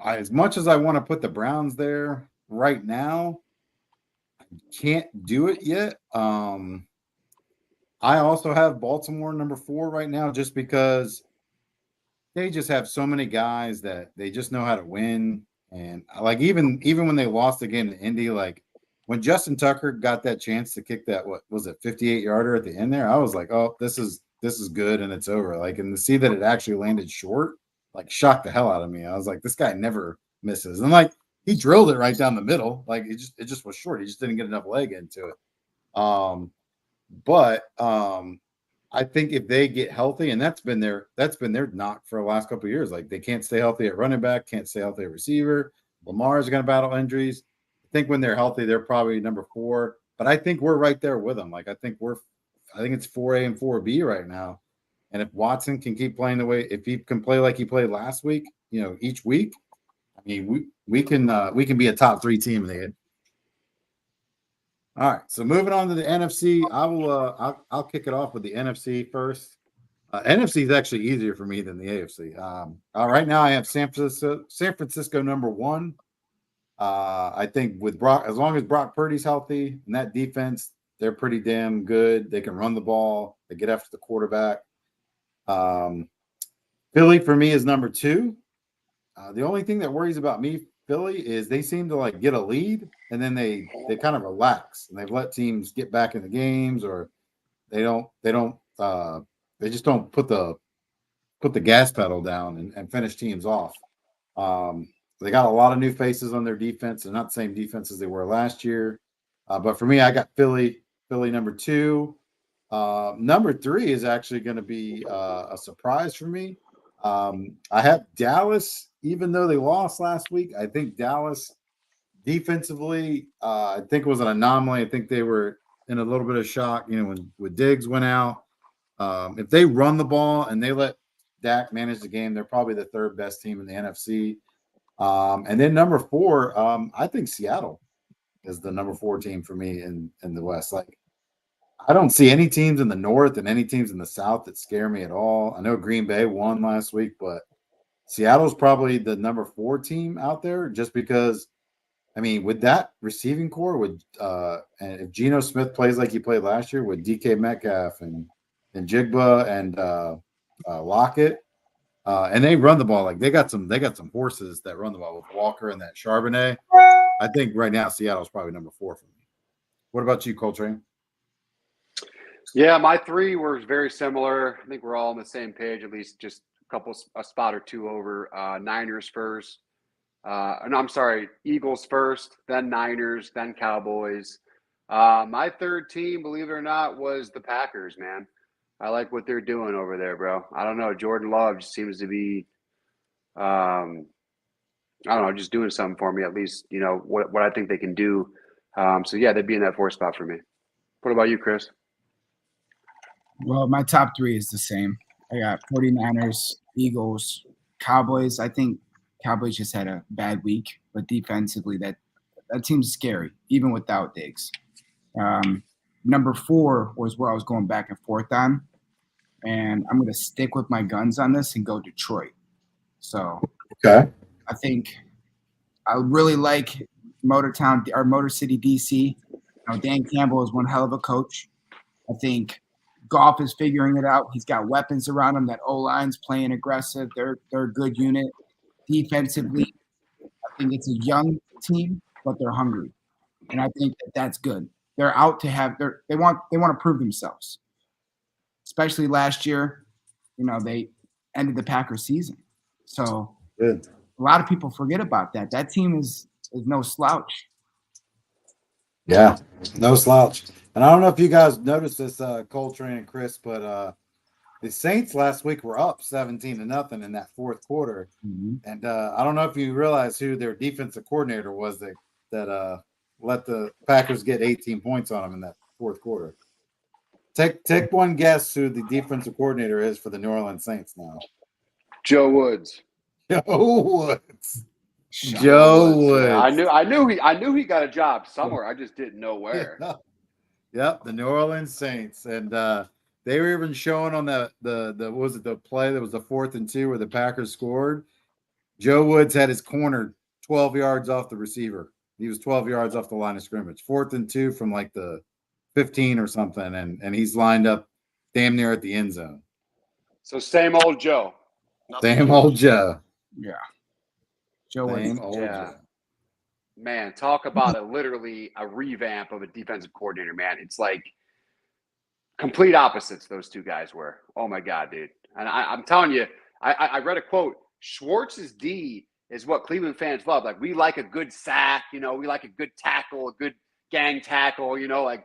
as much as I want to put the Browns there right now, I can't do it yet. I also have Baltimore number 4 right now, just because they just have so many guys that they just know how to win. And like, even when they lost the game to Indy, like when Justin Tucker got that chance to kick that, what was it, 58-yarder at the end there, I was like, oh, this is good and it's over. Like, and to see that it actually landed short, like, shocked the hell out of me. I was like, this guy never misses. And like, he drilled it right down the middle. Like, it just was short. He just didn't get enough leg into it. But I think if they get healthy, and that's been their knock for the last couple of years, like they can't stay healthy at running back, can't stay healthy at receiver. Lamar's going to battle injuries. I think when they're healthy, they're probably number 4. But I think we're right there with them. Like, I think it's 4A and 4B right now. And if Watson can keep playing the way, if he can play like he played last week, each week, I mean, we can be a top 3 team in the end. All right, so moving on to the NFC, I'll kick it off with the NFC first. NFC is actually easier for me than the AFC. Right now I have San Francisco number 1. I think with Brock, as long as Brock Purdy's healthy and that defense, they're pretty damn good. They can run the ball. They get after the quarterback. Philly for me is number 2. The only thing that worries about me, Philly, is they seem to like get a lead and then they kind of relax and they've let teams get back in the games, or they just don't put the gas pedal down and finish teams off. They got a lot of new faces on their defense. They're not the same defense as they were last year. But for me, I got Philly number 2. Number 3 is actually going to be a surprise for me. I have Dallas, even though they lost last week. I think Dallas defensively, I think it was an anomaly. I think they were in a little bit of shock, when Diggs went out. If they run the ball and they let Dak manage the game, they're probably the 3rd best team in the NFC. And then number 4, I think Seattle is the number 4 team for me in the West. Like, I don't see any teams in the North and any teams in the South that scare me at all. I know Green Bay won last week, but Seattle's probably the number 4 team out there, just because, I mean, with that receiving core, and if Geno Smith plays like he played last year with DK Metcalf and Jigba and Lockett, and they run the ball, like they got some horses that run the ball with Walker and that Charbonnet. I think right now Seattle's probably number 4 for me. What about you, Coltrane? Yeah, my 3 were very similar. I think we're all on the same page, at least just a spot or 2 over. Niners first. Eagles first, then Niners, then Cowboys. My 3rd team, believe it or not, was the Packers, man. I like what they're doing over there, bro. I don't know. Jordan Love just seems to be, just doing something for me, at least, what I think they can do. So, yeah, they'd be in that 4th spot for me. What about you, Chris? Well, my top 3 is the same. I got 49ers, Eagles, Cowboys. I think Cowboys just had a bad week, but defensively, that team's scary, even without Diggs. Number 4 was where I was going back and forth on, and I'm going to stick with my guns on this and go Detroit. So, okay, I think I really like Motor City, DC. Dan Campbell is one hell of a coach. I think Goff is figuring it out. He's got weapons around him. That O-line's playing aggressive. They're a good unit. Defensively, I think it's a young team, but they're hungry, and I think that's good. They're out to have they want to prove themselves. Especially last year, they ended the Packers season. So good. A lot of people forget about that. That team is no slouch. Yeah, no slouch. And I don't know if you guys noticed this, Coltrane and Chris, but the Saints last week were up 17-0 in that 4th quarter. Mm-hmm. And I don't know if you realize who their defensive coordinator was that let the Packers get 18 points on them in that 4th quarter. Take one guess who the defensive coordinator is for the New Orleans Saints now. Joe Woods. Joe Woods. Yeah, I knew he got a job somewhere. I just didn't know where. Yep, the New Orleans Saints, and they were even showing on the play that was the 4th and 2 where the Packers scored. Joe Woods had his corner 12 yards off the receiver. He was 12 yards off the line of scrimmage. 4th and 2 from like the 15 or something, and he's lined up damn near at the end zone. So same old Joe. Same old Joe. Yeah. Joe Woods. Joe. Man, talk about literally a revamp of a defensive coordinator, man. It's like complete opposites those 2 guys were. Oh, my God, dude. And I'm telling you, I read a quote. Schwartz's D is what Cleveland fans love. Like, we like a good sack, we like a good tackle, a good gang tackle, like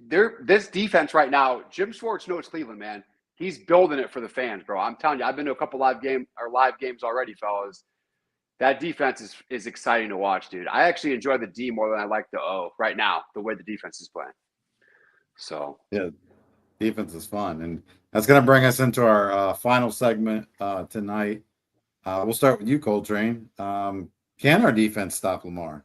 this defense right now, Jim Schwartz knows Cleveland, man. He's building it for the fans, bro. I'm telling you, I've been to a couple live games already, fellas. That defense is exciting to watch, dude. I actually enjoy the D more than I like the O right now, the way the defense is playing. So yeah, defense is fun, and that's going to bring us into our final segment tonight. We'll start with you, Coltrane. Can our defense stop Lamar?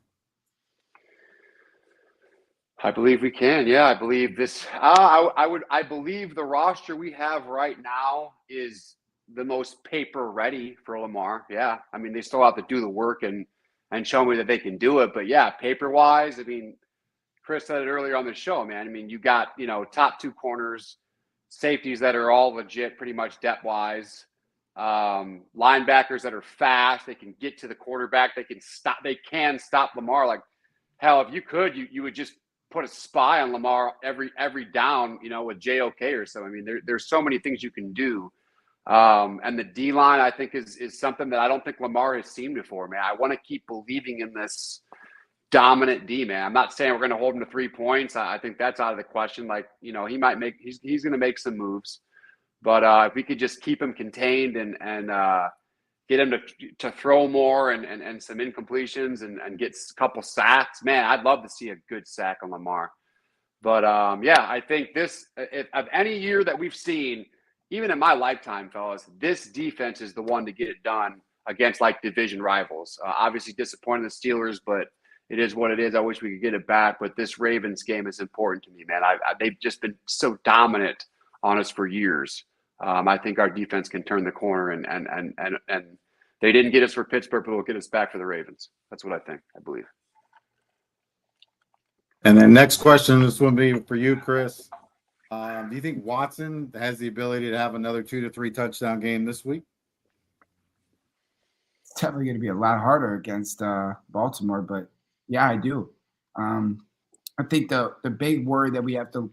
I believe we can. Yeah, I believe this. I believe the roster we have right now is the most paper ready for Lamar. Yeah, I mean they still have to do the work and and show me that they can do it. But yeah, paper wise, I mean, Chris said it earlier on the show, man. I mean, you got, top 2 corners, safeties that are all legit, pretty much depth wise, linebackers that are fast. They can get to the quarterback. They can stop Lamar. Like, hell, if you could, you would just put a spy on Lamar every down, with JOK or so. I mean, there's so many things you can do. And the D line, I think, is something that I don't think Lamar has seen before, man. I want to keep believing in this dominant D, man. I'm not saying we're going to hold him to 3 points. I think that's out of the question. Like, he might he's going to make some moves, but if we could just keep him contained and get him to throw more and some incompletions and get a couple sacks, man, I'd love to see a good sack on Lamar. But yeah, I think of any year that we've seen, even in my lifetime, fellas, this defense is the one to get it done against like division rivals. Obviously disappointed the Steelers, but it is what it is. I wish we could get it back, but this Ravens game is important to me, man. They've just been so dominant on us for years. I think our defense can turn the corner, and they didn't get us for Pittsburgh, but will get us back for the Ravens. That's what I think. I believe. And then next question, this will be for you, Chris. Do you think Watson has the ability to have another 2 to 3 touchdown game this week? It's definitely going to be a lot harder against Baltimore, but yeah, I do. I think the big worry that we have to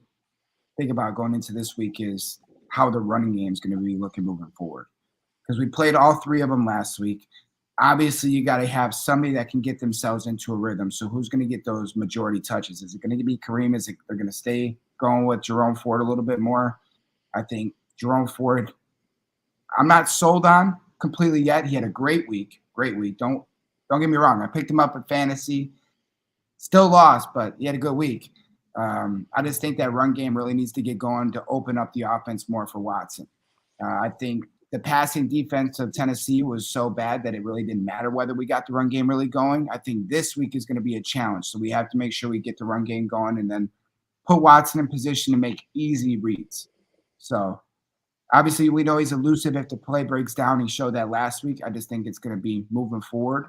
think about going into this week is how the running game is going to be looking moving forward. Because we played all 3 of them last week. Obviously, you got to have somebody that can get themselves into a rhythm. So who's going to get those majority touches? Is it going to be Kareem? They're going to stay going with Jerome Ford a little bit more? I think Jerome Ford, I'm not sold on completely yet. He had a great week. Don't get me wrong. I picked him up in fantasy. Still lost, but he had a good week. I just think that run game really needs to get going to open up the offense more for Watson. I think the passing defense of Tennessee was so bad that it really didn't matter whether we got the run game really going. I think this week is going to be a challenge. So we have to make sure we get the run game going and then put Watson in position to make easy reads. So obviously we know he's elusive if the play breaks down. He showed that last week. I just think it's going to be moving forward.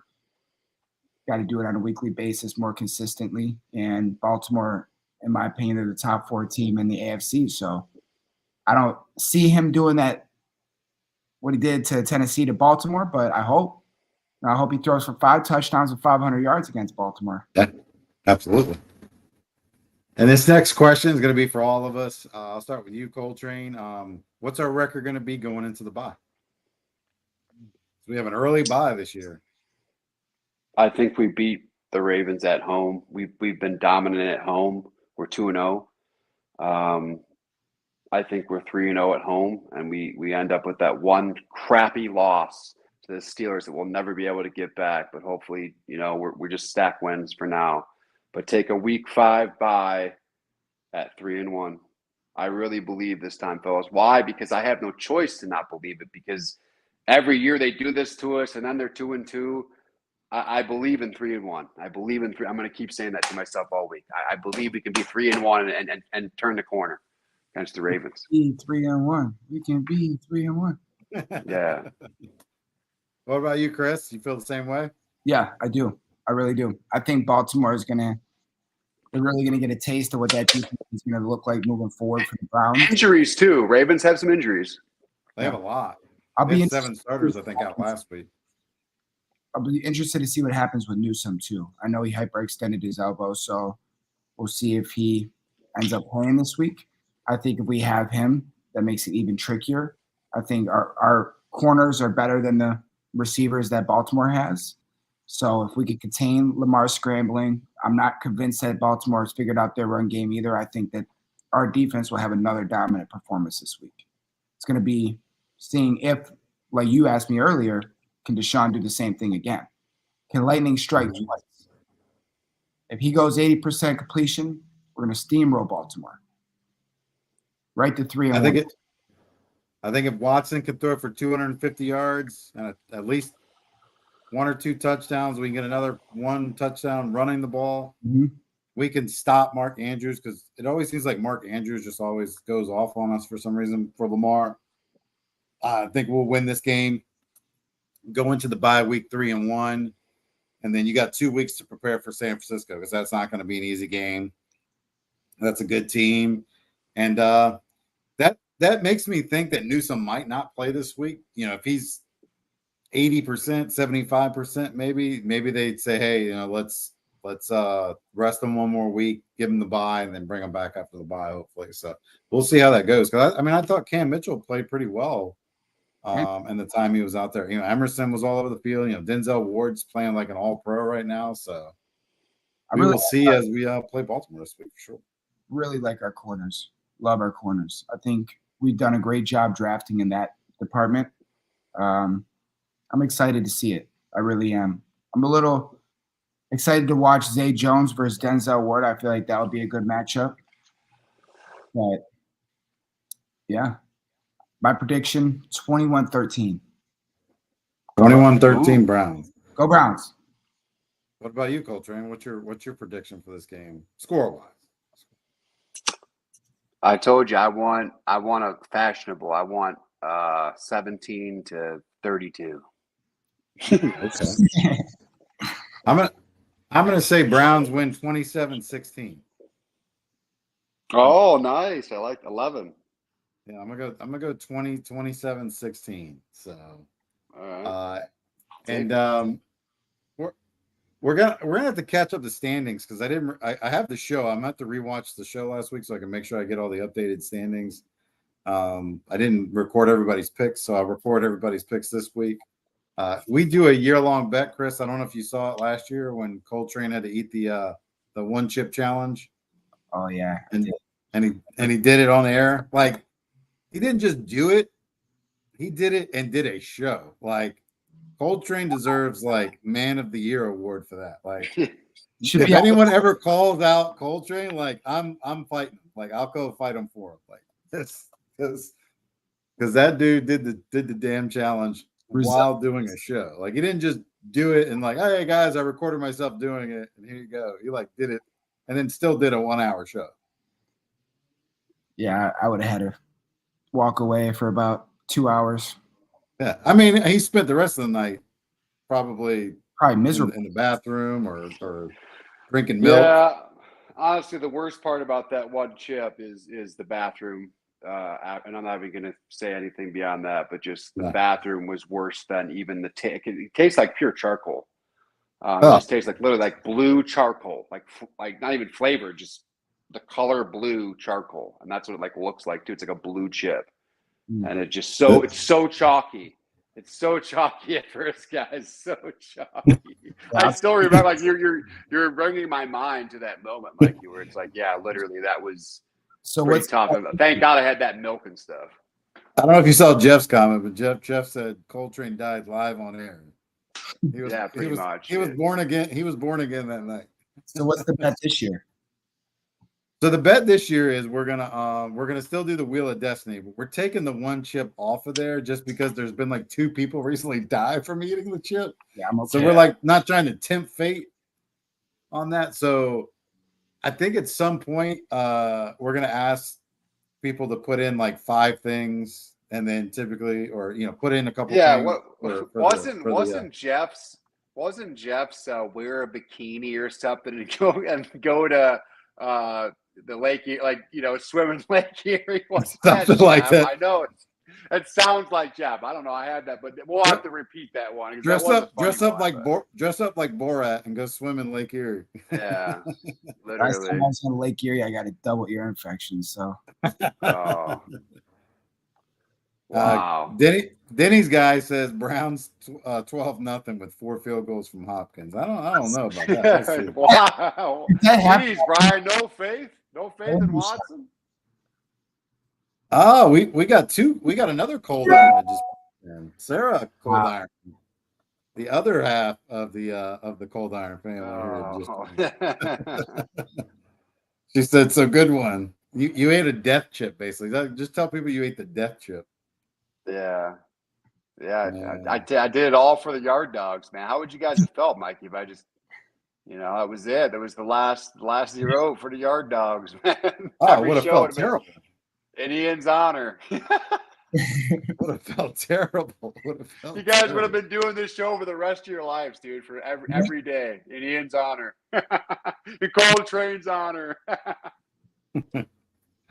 Got to do it on a weekly basis more consistently. And Baltimore, in my opinion, are the top 4 team in the AFC. So I don't see him doing that, what he did to Tennessee to Baltimore, but I hope he throws for 5 touchdowns and 500 yards against Baltimore. Yeah, absolutely. And this next question is going to be for all of us. I'll start with you, Coltrane. What's our record going to be going into the bye? We have an early bye this year. I think we beat the Ravens at home. We've been dominant at home. We're 2-0. I think we're 3-0 at home, and we end up with that one crappy loss to the Steelers that we'll never be able to get back. But hopefully, we're just stack wins for now. But take a week 5 bye at 3-1. I really believe this time, fellas. Why? Because I have no choice to not believe it. Because every year they do this to us, and then they're 2-2. I believe in 3-1. I believe in 3. I'm going to keep saying that to myself all week. I believe we can be 3-1 and turn the corner against the Ravens. 3-1. We can be 3-1. Yeah. What about you, Chris? You feel the same way? Yeah, I do. I really do. I think Baltimore is they're really going to get a taste of what that defense is going to look like moving forward for the Browns. Injuries too. Ravens have some injuries. They have a lot. I'll be 7 starters, I think, out last week. I'll be interested to see what happens with Newsome too. I know he hyperextended his elbow, so we'll see if he ends up playing this week. I think if we have him, that makes it even trickier. I think our corners are better than the receivers that Baltimore has. So if we could contain Lamar scrambling, I'm not convinced that Baltimore has figured out their run game either. I think that our defense will have another dominant performance this week. It's going to be seeing if, like you asked me earlier, can Deshaun do the same thing again? Can lightning strike twice? If he goes 80% completion, we're going to steamroll Baltimore. Right to 3-1. I think if Watson could throw for 250 yards and at least 1 or 2 touchdowns, we can get another 1 touchdown running the ball. Mm-hmm. We can stop Mark Andrews because it always seems like Mark Andrews just always goes off on us for some reason for Lamar. I think we'll win this game. Go into the bye week 3-1. And then you got 2 weeks to prepare for San Francisco because that's not going to be an easy game. That's a good team. And that makes me think that Newsome might not play this week. You know, if he's 80%, 75%, maybe they'd say, hey, let's rest him one more week, give him the bye, and then bring him back after the bye, hopefully. So we'll see how that goes. Because I thought Cam Mitchell played pretty well in the time he was out there. Emerson was all over the field. Denzel Ward's playing like an all-pro right now. So we will see as we play Baltimore this week for sure. Really like our corners. Love our corners. I think we've done a great job drafting in that department. I'm excited to see it. I really am. I'm a little excited to watch Zay Jones versus Denzel Ward. I feel like that would be a good matchup. But, yeah. My prediction, 21-13. 21-13 Browns. Go Browns. What about you, Coltrane? What's your prediction for this game, score-wise? I told you I want a fashionable. I want 17-32. Okay. I'm gonna say Browns win 27-16. Oh, nice. I like 11. Yeah, I'm gonna go 27-16. So, all right. We're gonna have to catch up the standings because I have the show. I'm gonna have to rewatch the show last week so I can make sure I get all the updated standings. I didn't record everybody's picks, so I'll record everybody's picks this week. We do a year-long bet, Chris. I don't know if you saw it last year when Coltrane had to eat the one chip challenge. Oh yeah, and he did it on air. Like he didn't just do it; he did it and did a show. Like Coltrane deserves like Man of the Year award for that. Like if anyone ever calls out Coltrane, like I'm fighting. Like I'll go fight him for him. Like this because that dude did the damn challenge while doing a show. Like he didn't just do it and like, hey guys, I recorded myself doing it and here you go. He like did it and then still did a 1 hour show. Yeah, I would have had to walk away for about 2 hours. Yeah, I mean, he spent the rest of the night probably miserable in the bathroom or drinking milk. Yeah, honestly, the worst part about that one chip is the bathroom. And I'm not even going to say anything beyond that, but just the bathroom was worse than even the taste. It tastes like pure charcoal. It just tastes like literally like blue charcoal, like not even flavored, just the color blue charcoal, and that's what it like looks like too. It's like a blue chip. And it's just it's so chalky. It's so chalky at first, guys. So chalky. I still remember, like you're bringing my mind to that moment, Mikey, where it's like, yeah, literally, that was pretty tough. Thank God I had that milk and stuff. I don't know if you saw Jeff's comment, but Jeff said Coltrane died live on air. He was, pretty much. He was born again. He was born again that night. So what's the bet this year? So the bet this year is we're gonna still do the Wheel of Destiny, but we're taking the one chip off of there just because there's been like 2 people recently die from eating the chip. Yeah, I'm okay. So we're like not trying to tempt fate on that. So I think at some point we're gonna ask people to put in like 5 things, and then typically put in a couple. Yeah, things wasn't Jeff's wear a bikini or something and go to the lake, swim in Lake Erie. Something like that. I know it sounds like Jeff. I don't know. I had that, but we'll have to repeat that one. Dress up like Borat and go swim in Lake Erie. Yeah, literally. Last time I was in Lake Erie, I got a double ear infection. So. Oh. Wow. Denny's guy says Browns 12-0 with 4 field goals from Hopkins. I don't know about that. Wow. Jeez, Brian, no faith in Watson. Oh, we got 2. We got another cold iron. Sarah cold iron. The other half of the cold iron family. She said, "So good one. You ate a death chip, basically. Just tell people you ate the death chip." Yeah. I did it all for the Yard Dawgs, man. How would you guys have felt, Mikey, if I just, that was it. That was the last 0 for the Yard Dawgs, man. Oh, it would have felt terrible. In Ian's honor. Would have felt terrible. You guys would have been doing this show for the rest of your lives, dude, for every day in Ian's honor, in Coltrane's honor.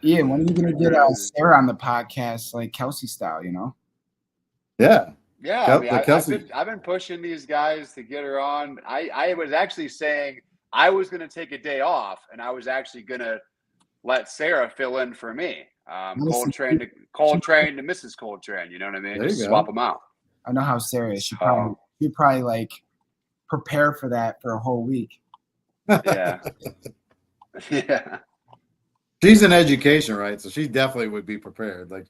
Ian, when are you gonna get Sarah on the podcast, like Kelsey style? You know? Yeah. Yeah, I mean, I've been pushing these guys to get her on. I was actually saying I was going to take a day off, and I was actually going to let Sarah fill in for me. Coltrane to Mrs. Coltrane. You know what I mean? Just swap them out. I know how Sarah is. She probably like prepare for that for a whole week. Yeah. Yeah. She's in education, right? So she definitely would be prepared. Like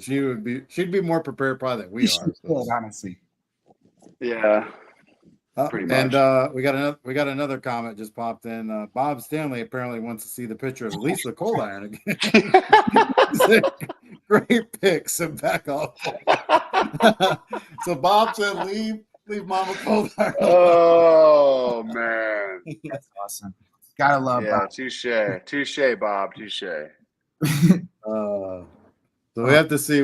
she'd be more prepared probably than we are. Honestly. Yeah. Pretty much. And we got another comment just popped in. Bob Stanley apparently wants to see the picture of Lisa Cold Iron again. Great pics and back off. So Bob said, leave Mama Cold Iron. Oh man, that's awesome. Gotta love Bob. Touche, Bob, touche. So we have to see.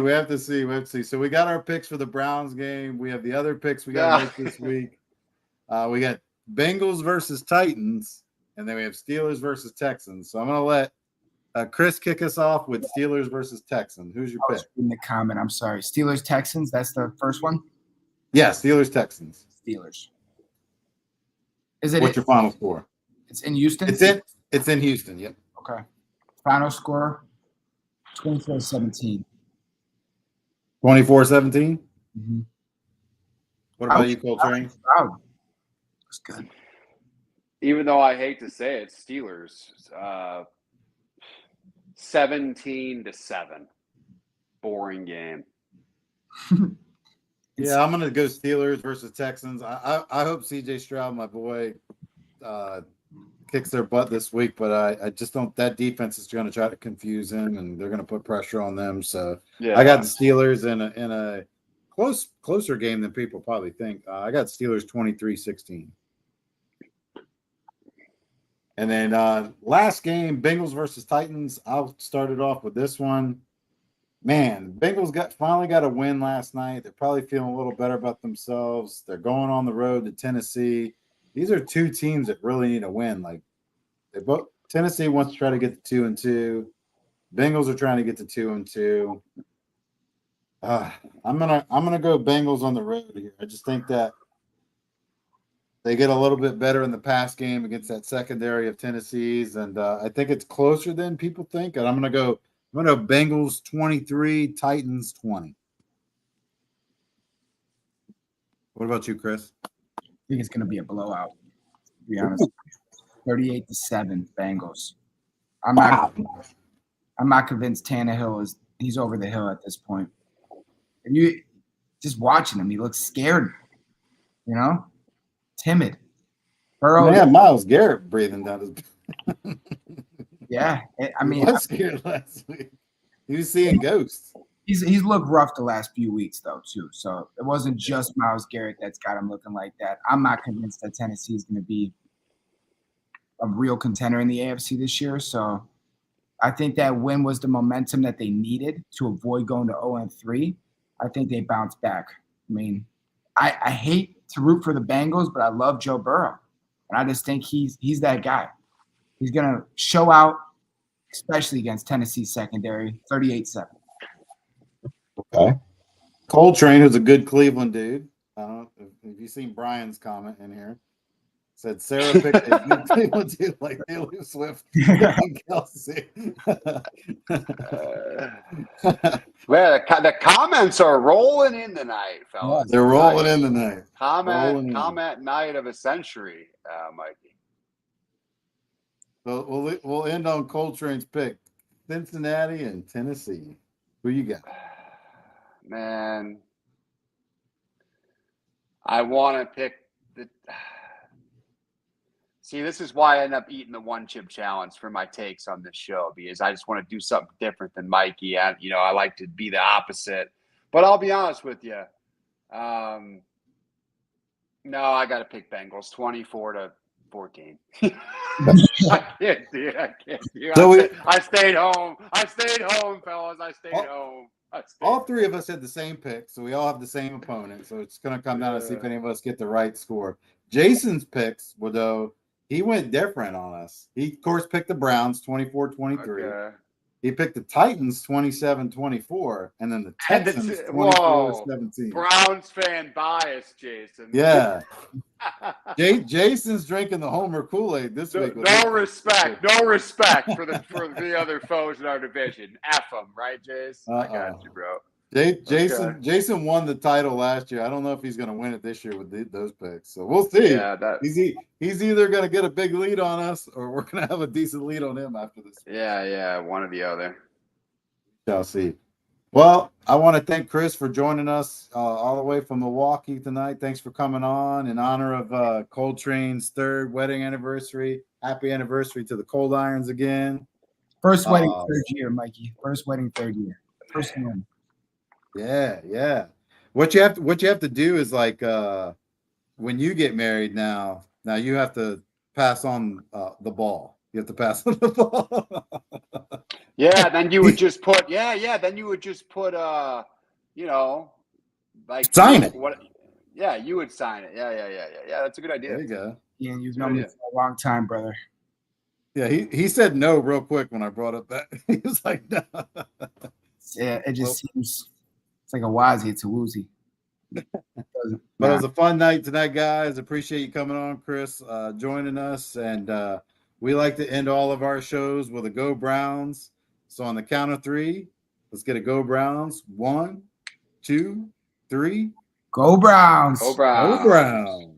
So we got our picks for the Browns game. We have the other picks we got to make this week. We got Bengals versus Titans, and then we have Steelers versus Texans. So I'm going to let Chris kick us off with Steelers versus Texans. Who's your pick? In the comment, I'm sorry. Steelers, Texans, that's the first one? Yeah, Steelers, Texans. Steelers. What's your final score? It's in Houston? It's in Houston, yep. Okay. Final score, 24-17. 24-17? Mm-hmm. What about you, Coltrane? That's good. Even though I hate to say it, Steelers, 17-7. Boring game. Yeah, I'm gonna go Steelers versus Texans. I hope CJ Stroud, my boy, kicks their butt this week, but I just don't. That defense is going to try to confuse him, and they're going to put pressure on them. So yeah. I got the Steelers in a closer game than people probably think. I got Steelers 23-16. And then last game, Bengals versus Titans. I'll start it off with this one. Man, Bengals finally got a win last night. They're probably feeling a little better about themselves. They're going on the road to Tennessee. These are two teams that really need a win. Like Tennessee wants to try to get to 2-2. Bengals are trying to get to 2-2. I'm gonna go Bengals on the road here. I just think that they get a little bit better in the pass game against that secondary of Tennessee's, and I think it's closer than people think. And I'm gonna go Bengals 23, Titans 20. What about you, Chris? I think it's gonna be a blowout. To be honest, 38-7 Bengals. I'm not convinced Tannehill he's over the hill at this point. And you just watching him, he looks scared, timid. Burrow, yeah, Myles Garrett breathing down his. Yeah, I mean, he was scared last week. He was seeing ghosts. He's looked rough the last few weeks though too. So it wasn't just Myles Garrett that's got him looking like that. I'm not convinced that Tennessee is going to be a real contender in the AFC this year. So I think that win was the momentum that they needed to avoid going to 0-3. I think they bounced back. I mean, I hate to root for the Bengals, but I love Joe Burrow. And I just think he's that guy. He's going to show out, especially against Tennessee's secondary, 38-7. Okay. Coltrane, who's a good Cleveland dude. I don't know if you've seen Brian's comment in here. Said Sarah picked a good Cleveland dude like Taylor Swift and Kelsey. Well, the comments are rolling in tonight, fellas. They're rolling in tonight. Comment night of a century, Mikey. Well, we'll end on Coltrane's pick. Cincinnati and Tennessee. Who you got? Man, I want to pick the. See, this is why I end up eating the one chip challenge for my takes on this show, because I just want to do something different than Mikey. I like to be the opposite. But I'll be honest with you. No, I got to pick Bengals 24-14. sport game. I can't see it. I can't see it. So I stayed home. I stayed home, fellas. I stayed home. All three of us had the same pick, so we all have the same opponent. So it's going to come down to see if any of us get the right score. Jason's picks, well, though, he went different on us. He, of course, picked the Browns 24-23. Okay. He picked the Titans 27-24, and then the Texans 24-17. Browns fan bias, Jason. Yeah. Jason's drinking the Homer Kool-Aid this week. No respect for the other foes in our division. F them, right, Jace? I got you, bro. Jason won the title last year. I don't know if he's going to win it this year with those picks. So we'll see. Yeah, he's either going to get a big lead on us or we're going to have a decent lead on him after this. Yeah, one or the other. Shall see. Well, I want to thank Chris for joining us all the way from Milwaukee tonight. Thanks for coming on in honor of Coltrane's 3rd wedding anniversary. Happy anniversary to the Cold Irons again. First wedding, 3rd year, Mikey. First wedding, 3rd year. First one. Yeah. What you have to do is like when you get married now you have to pass on the ball. You have to pass on the ball. Yeah, then you would just put then you would just put like sign it. Yeah, you would sign it. Yeah, that's a good idea. There you go. Yeah, you've known me for a long time, brother. Yeah, he said no real quick when I brought up that. He was like, no. Yeah, it just seems it's like a wazi, it's a woozy. But it was a fun night tonight, guys. Appreciate you coming on, Chris, joining us. And we like to end all of our shows with a Go Browns. So on the count of 3, let's get a Go Browns. 1, 2, 3. Go Browns. Go Browns. Go Browns.